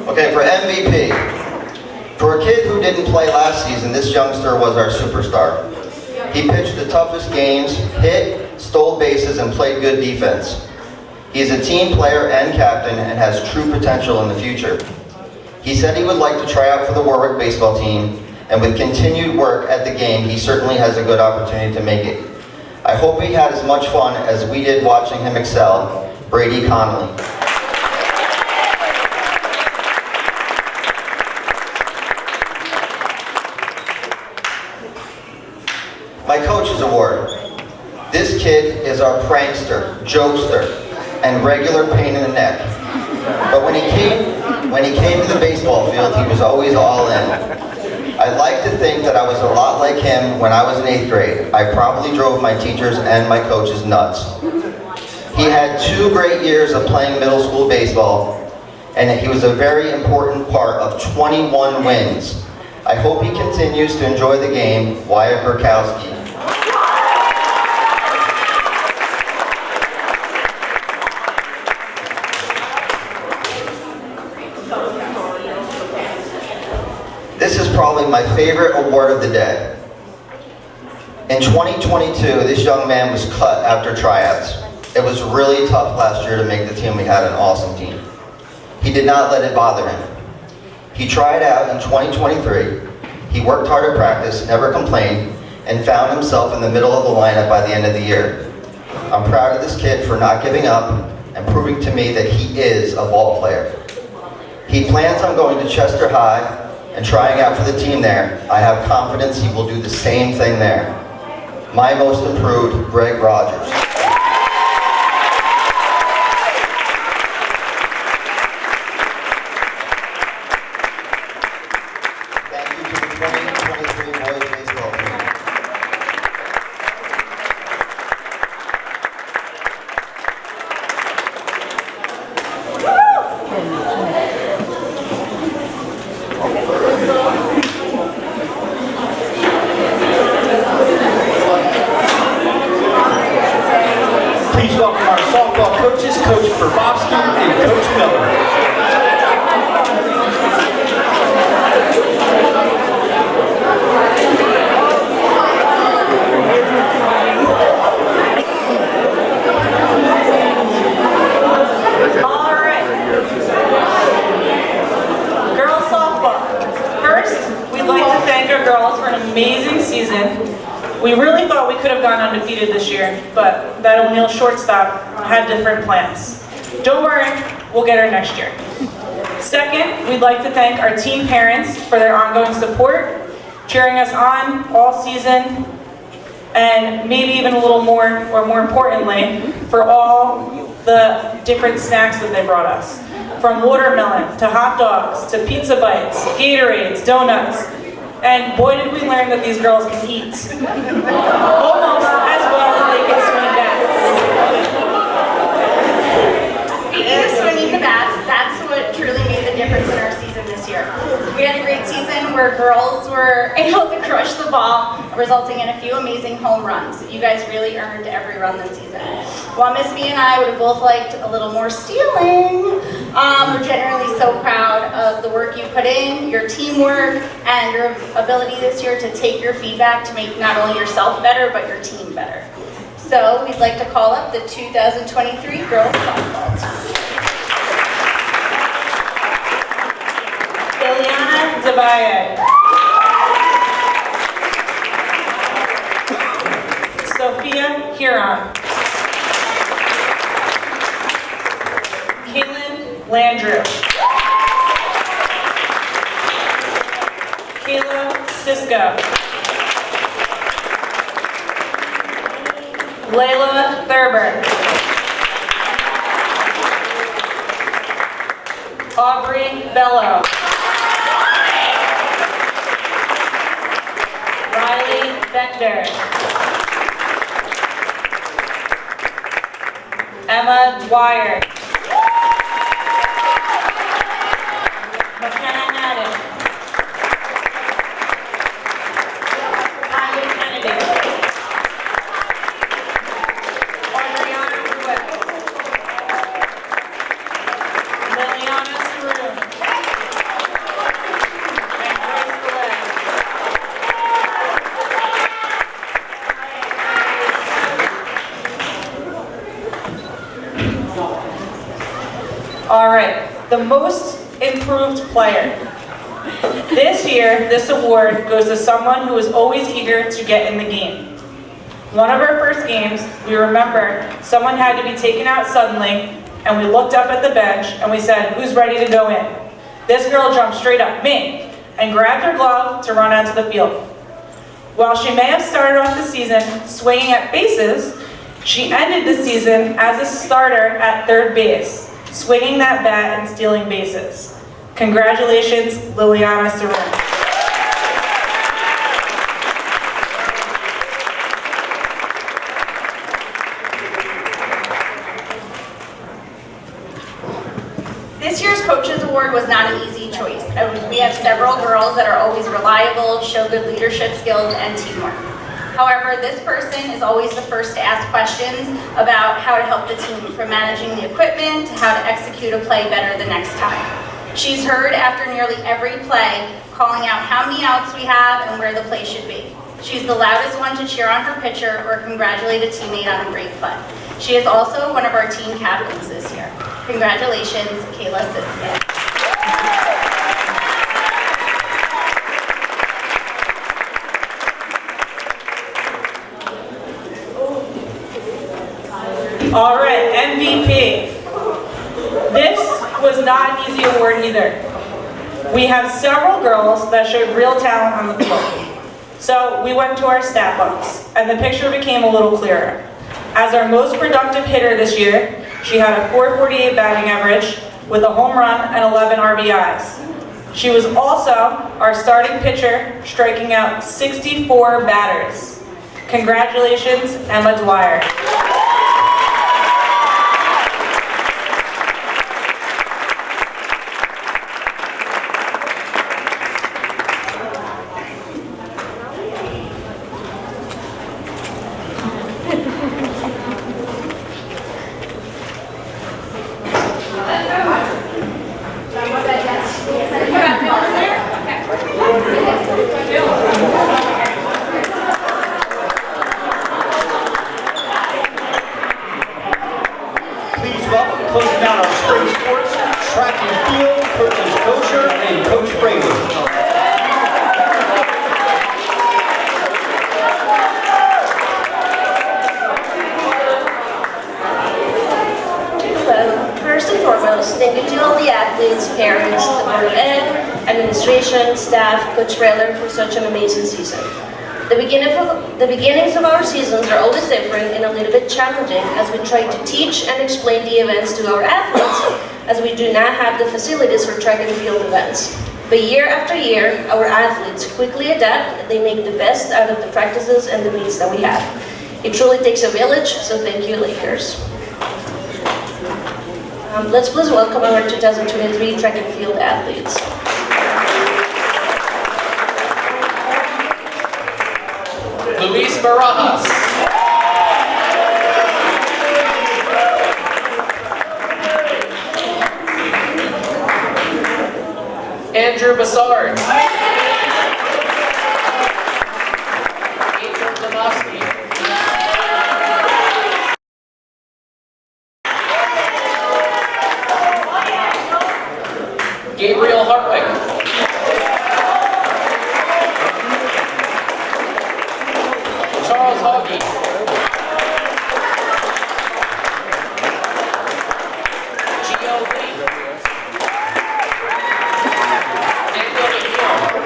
Okay, for MVP. For a kid who didn't play last season, this youngster was our superstar. He pitched the toughest games, hit, stole bases, and played good defense. He is a team player and captain and has true potential in the future. He said he would like to try out for the Warwick baseball team, and with continued work at the game, he certainly has a good opportunity to make it. I hope he had as much fun as we did watching him excel. Brady Connolly. My Coach's Award. This kid is our prankster, jokester, and regular pain in the neck. But when he came to the baseball field, he was always all in. I'd like to think that I was a lot like him when I was in 8th grade. I probably drove my teachers and my coaches nuts. He had 2 great years of playing middle school baseball, and he was a very important part of 21 wins. I hope he continues to enjoy the game. Wyatt Burkowski. This is probably my favorite award of the day. In 2022, this young man was cut after tryouts. It was really tough last year to make the team. We had an awesome team. He did not let it bother him. He tried out in 2023. He worked hard at practice, never complained, and found himself in the middle of the lineup by the end of the year. I'm proud of this kid for not giving up and proving to me that he is a ball player. He plans on going to Chester High and trying out for the team there. I have confidence he will do the same thing there. My most improved, Greg Rogers. Thank you to the 2023 boys baseball team. Please welcome our softball coaches, Coach Burbowski and Coach Miller. All right. Girls softball. First, we'd like to thank our girls for an amazing season. We really thought we could have gone undefeated this year, but that O'Neill shortstop had different plans. Don't worry, we'll get her next year. Second, we'd like to thank our team parents for their ongoing support, cheering us on all season, and maybe even a little more, or more importantly, for all the different snacks that they brought us. From watermelon, to hot dogs, to pizza bites, Gatorades, donuts, and boy did we learn that these girls can eat. Almost as well as they can swing bats. Speaking of swinging the bats, that's what truly made the difference in our season this year. We had a great season where girls were able to crush the ball, resulting in a few amazing home runs. You guys really earned every run this season. While Miss B and I would have both liked a little more stealing, we're generally so proud of the work you put in, your teamwork, and your ability this year to take your feedback to make not only yourself better, but your team better. So we'd like to call up the 2023 girls softball team. Ileana Zabaye. Sophia Huron. Caitlin Landrew. Kayla Siska. Layla Thurber. Aubrey Bello. Riley Bender. Emma Dwyer. McKenna Haddon. Kylie Kennedy. Adriana Ruiz. Liliana Saroon. And Grace Velez. All right, the most improved player. This year, this award goes to someone who is always eager to get in the game. One of our first games, we remember someone had to be taken out suddenly, and we looked up at the bench and we said, who's ready to go in? This girl jumped straight up, me, and grabbed her glove to run onto the field. While she may have started off the season swinging at bases, she ended the season as a starter at third base, swinging that bat and stealing bases. Congratulations, Liliana Saroon. This year's Coaches Award was not an easy choice. We have several girls that are always reliable, show good leadership skills, and teamwork. However, this person is always the first to ask questions about how to help the team, from managing the equipment to how to execute a play better the next time. She's heard after nearly every play, calling out how many outs we have and where the play should be. She's the loudest one to cheer on her pitcher or congratulate a teammate on a great play. She is also one of our team captains this year. Congratulations, Kayla Siska. All right, MVP. This was not an easy award either. We have several girls that showed real talent on the court. So we went to our stat books, and the picture became a little clearer. As our most productive hitter this year, she had a .448 batting average with a home run and 11 RBIs. She was also our starting pitcher, striking out 64 batters. Congratulations, Emma Dwyer. staff, Coach Rayler, for such an amazing season. The beginnings of our seasons are always different and a little bit challenging as we try to teach and explain the events to our athletes, as we do not have the facilities for track and field events. But year after year, our athletes quickly adapt and they make the best out of the practices and the meets that we have. It truly takes a village, so thank you, Lakers. Let's please welcome our 2023 track and field athletes. Luis Barajas. Andrew Bassard. Angel Damasky. Gabriel Hartwick. Charles Hoggy. Gio Lee. Daniel McNeil.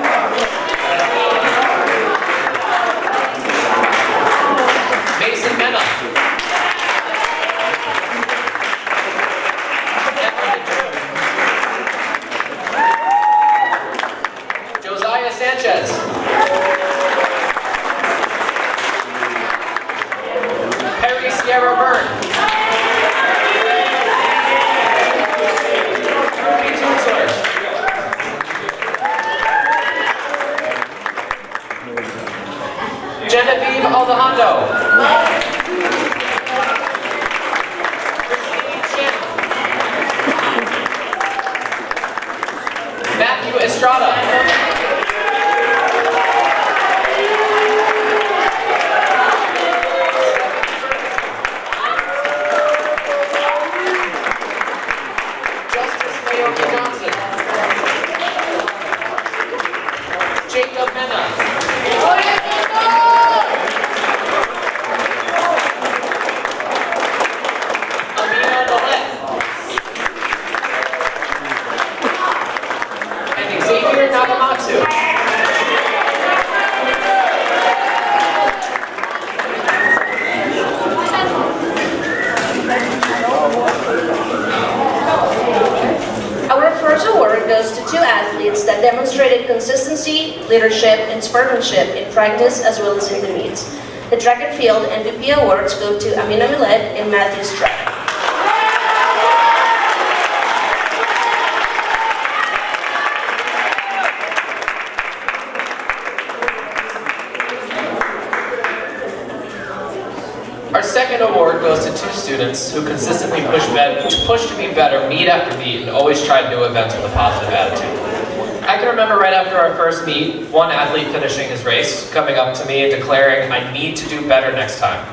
Mason Mena. Josiah Sanchez. Perry Sierra Byrne. Ruby Tunsor. Genevieve Alejandro. Christine Shin. Matthew Estrada. Justice Naomi Johnson. Jacob Mena. Amina Nolet. And Xavier Nagamatsu. Our first award goes to two athletes that demonstrated consistency, leadership, and sportsmanship in practice as well as in the meets. The track and field MVP awards go to Amina Millet and Matthew Strzok. Our second award goes to two students who consistently push to be better meet after meet and always tried new events with a positive attitude. I can remember right after our first meet, one athlete finishing his race, coming up to me and declaring, "I need to do better next time."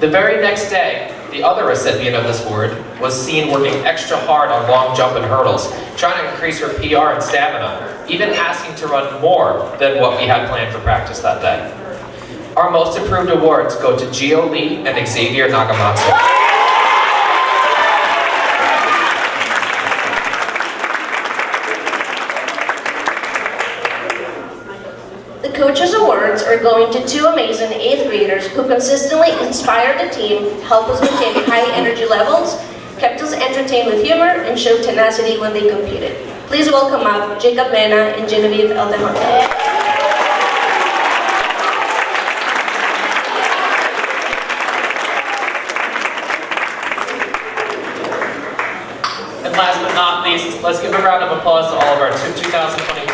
The very next day, the other recipient of this award was seen working extra hard on long jump and hurdles, trying to increase her PR and stamina, even asking to run more than what we had planned for practice that day. Our most improved awards go to Gio Lee and Xavier Nagamatsu. The Coaches Awards are going to two amazing 8th graders who consistently inspired the team, helped us maintain high energy levels, kept us entertained with humor, and showed tenacity when they competed. Please welcome up Jacob Mena and Genevieve Alejandro. And last but not least, let's give a round of applause to all of our 2022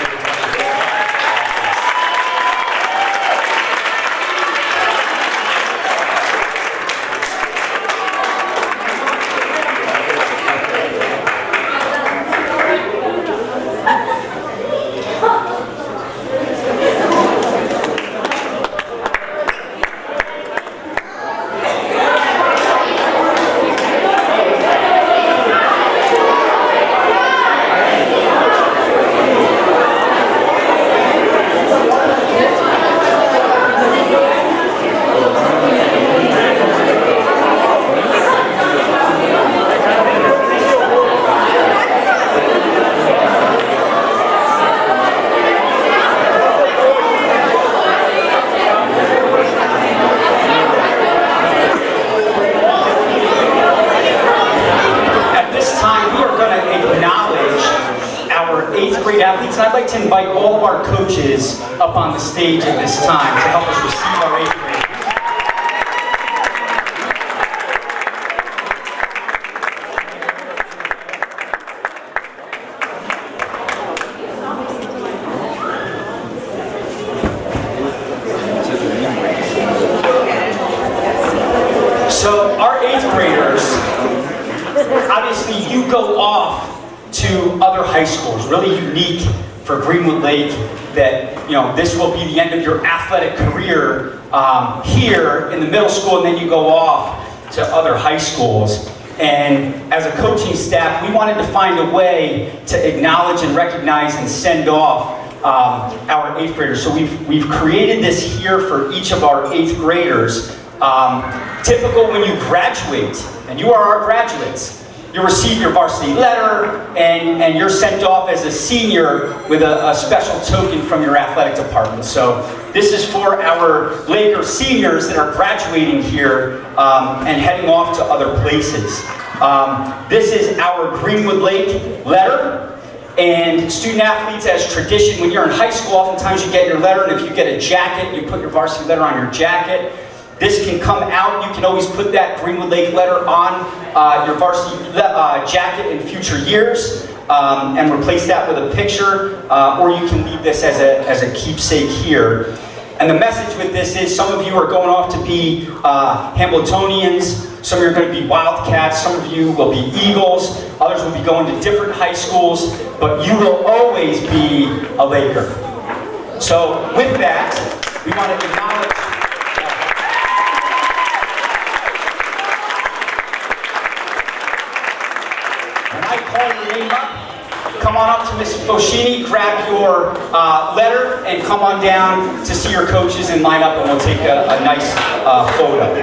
coaches up on the stage at this time to help us receive our 8th graders. So our 8th graders, obviously you go off to other high schools, really unique for Greenwood Lake, that this will be the end of your athletic career here in the middle school, and then you go off to other high schools. And as a coaching staff, we wanted to find a way to acknowledge and recognize and send off our 8th graders. So we've created this here for each of our 8th graders. Typical when you graduate, and you are our graduates, you receive your varsity letter, and you're sent off as a senior with a special token from your athletic department. So this is for our Laker seniors that are graduating here and heading off to other places. This is our Greenwood Lake letter. And student athletes, as tradition, when you're in high school, oftentimes you get your letter, and if you get a jacket, you put your varsity letter on your jacket. This can come out. You can always put that Greenwood Lake letter on your varsity jacket in future years and replace that with a picture, or you can leave this as a keepsake here. And the message with this is some of you are going off to be Hambletonians, some of you are going to be Wildcats, some of you will be Eagles, others will be going to different high schools, but you will always be a Laker. So with that, we want to acknowledge call your name up. Come on up to Ms. Foschini, grab your letter, and come on down to see your coaches and line up, and we'll take a nice photo.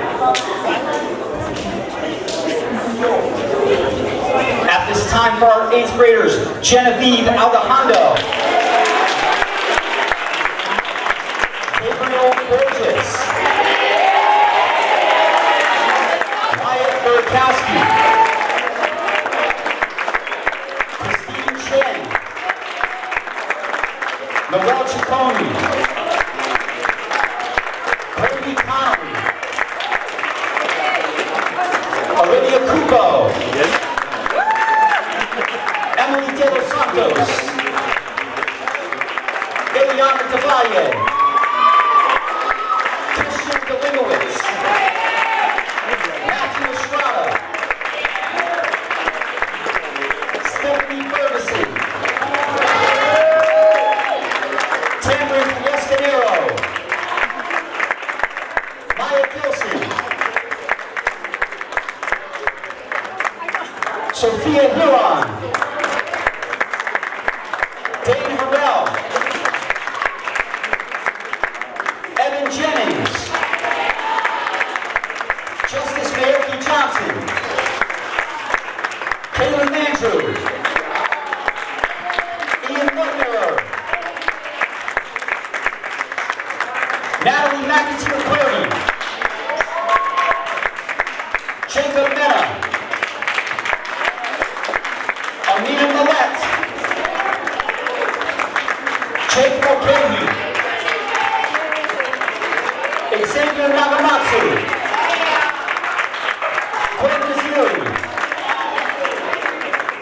At this time for our 8th graders, Genevieve Alejandro, Gabriel Burgess, Wyatt Burkowski, Noel Ciccone, Brady Connolly, Olivia Cupo, Emily De Los Santos, Ileana Tavalle, Christian Delingowitz, Matthew Estrada, Stephanie Ferguson, Tamron Fiescanero, Maya Gilson, Sophia Huron, Dane Harrell, Evan Jennings, Justice Mayoki Johnson, Kaylin Andrew, Ian Miller, Natalie McIntyre-Query, Jacob Mena, Amina Millette, Jake Mulcahy, Xavier Nagamatsu, Quinn Missouri,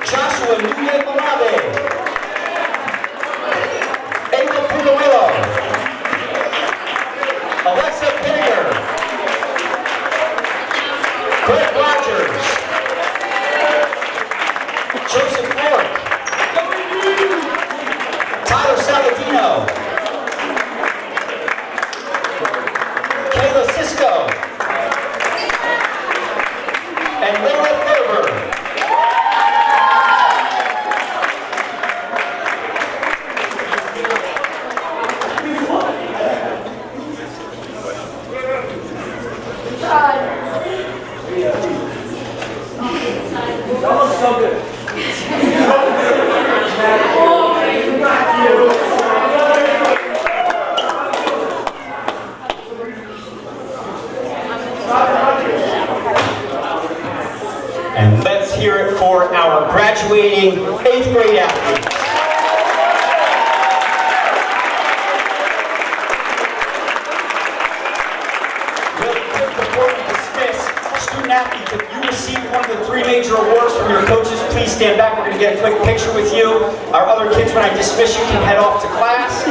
Joshua Nuye Malave, Ava Pugarillo, Alexa Pinniger, Craig Rogers, Joseph York, Tyler Saladino, Kayla Cisco, and Layla Ferber. And let's hear it for our graduating 8th grade athletes. one of the 3 major awards from your coaches, please stand back. We're going to get a quick picture with you. Our other kids, when I dismiss you, can head off to class.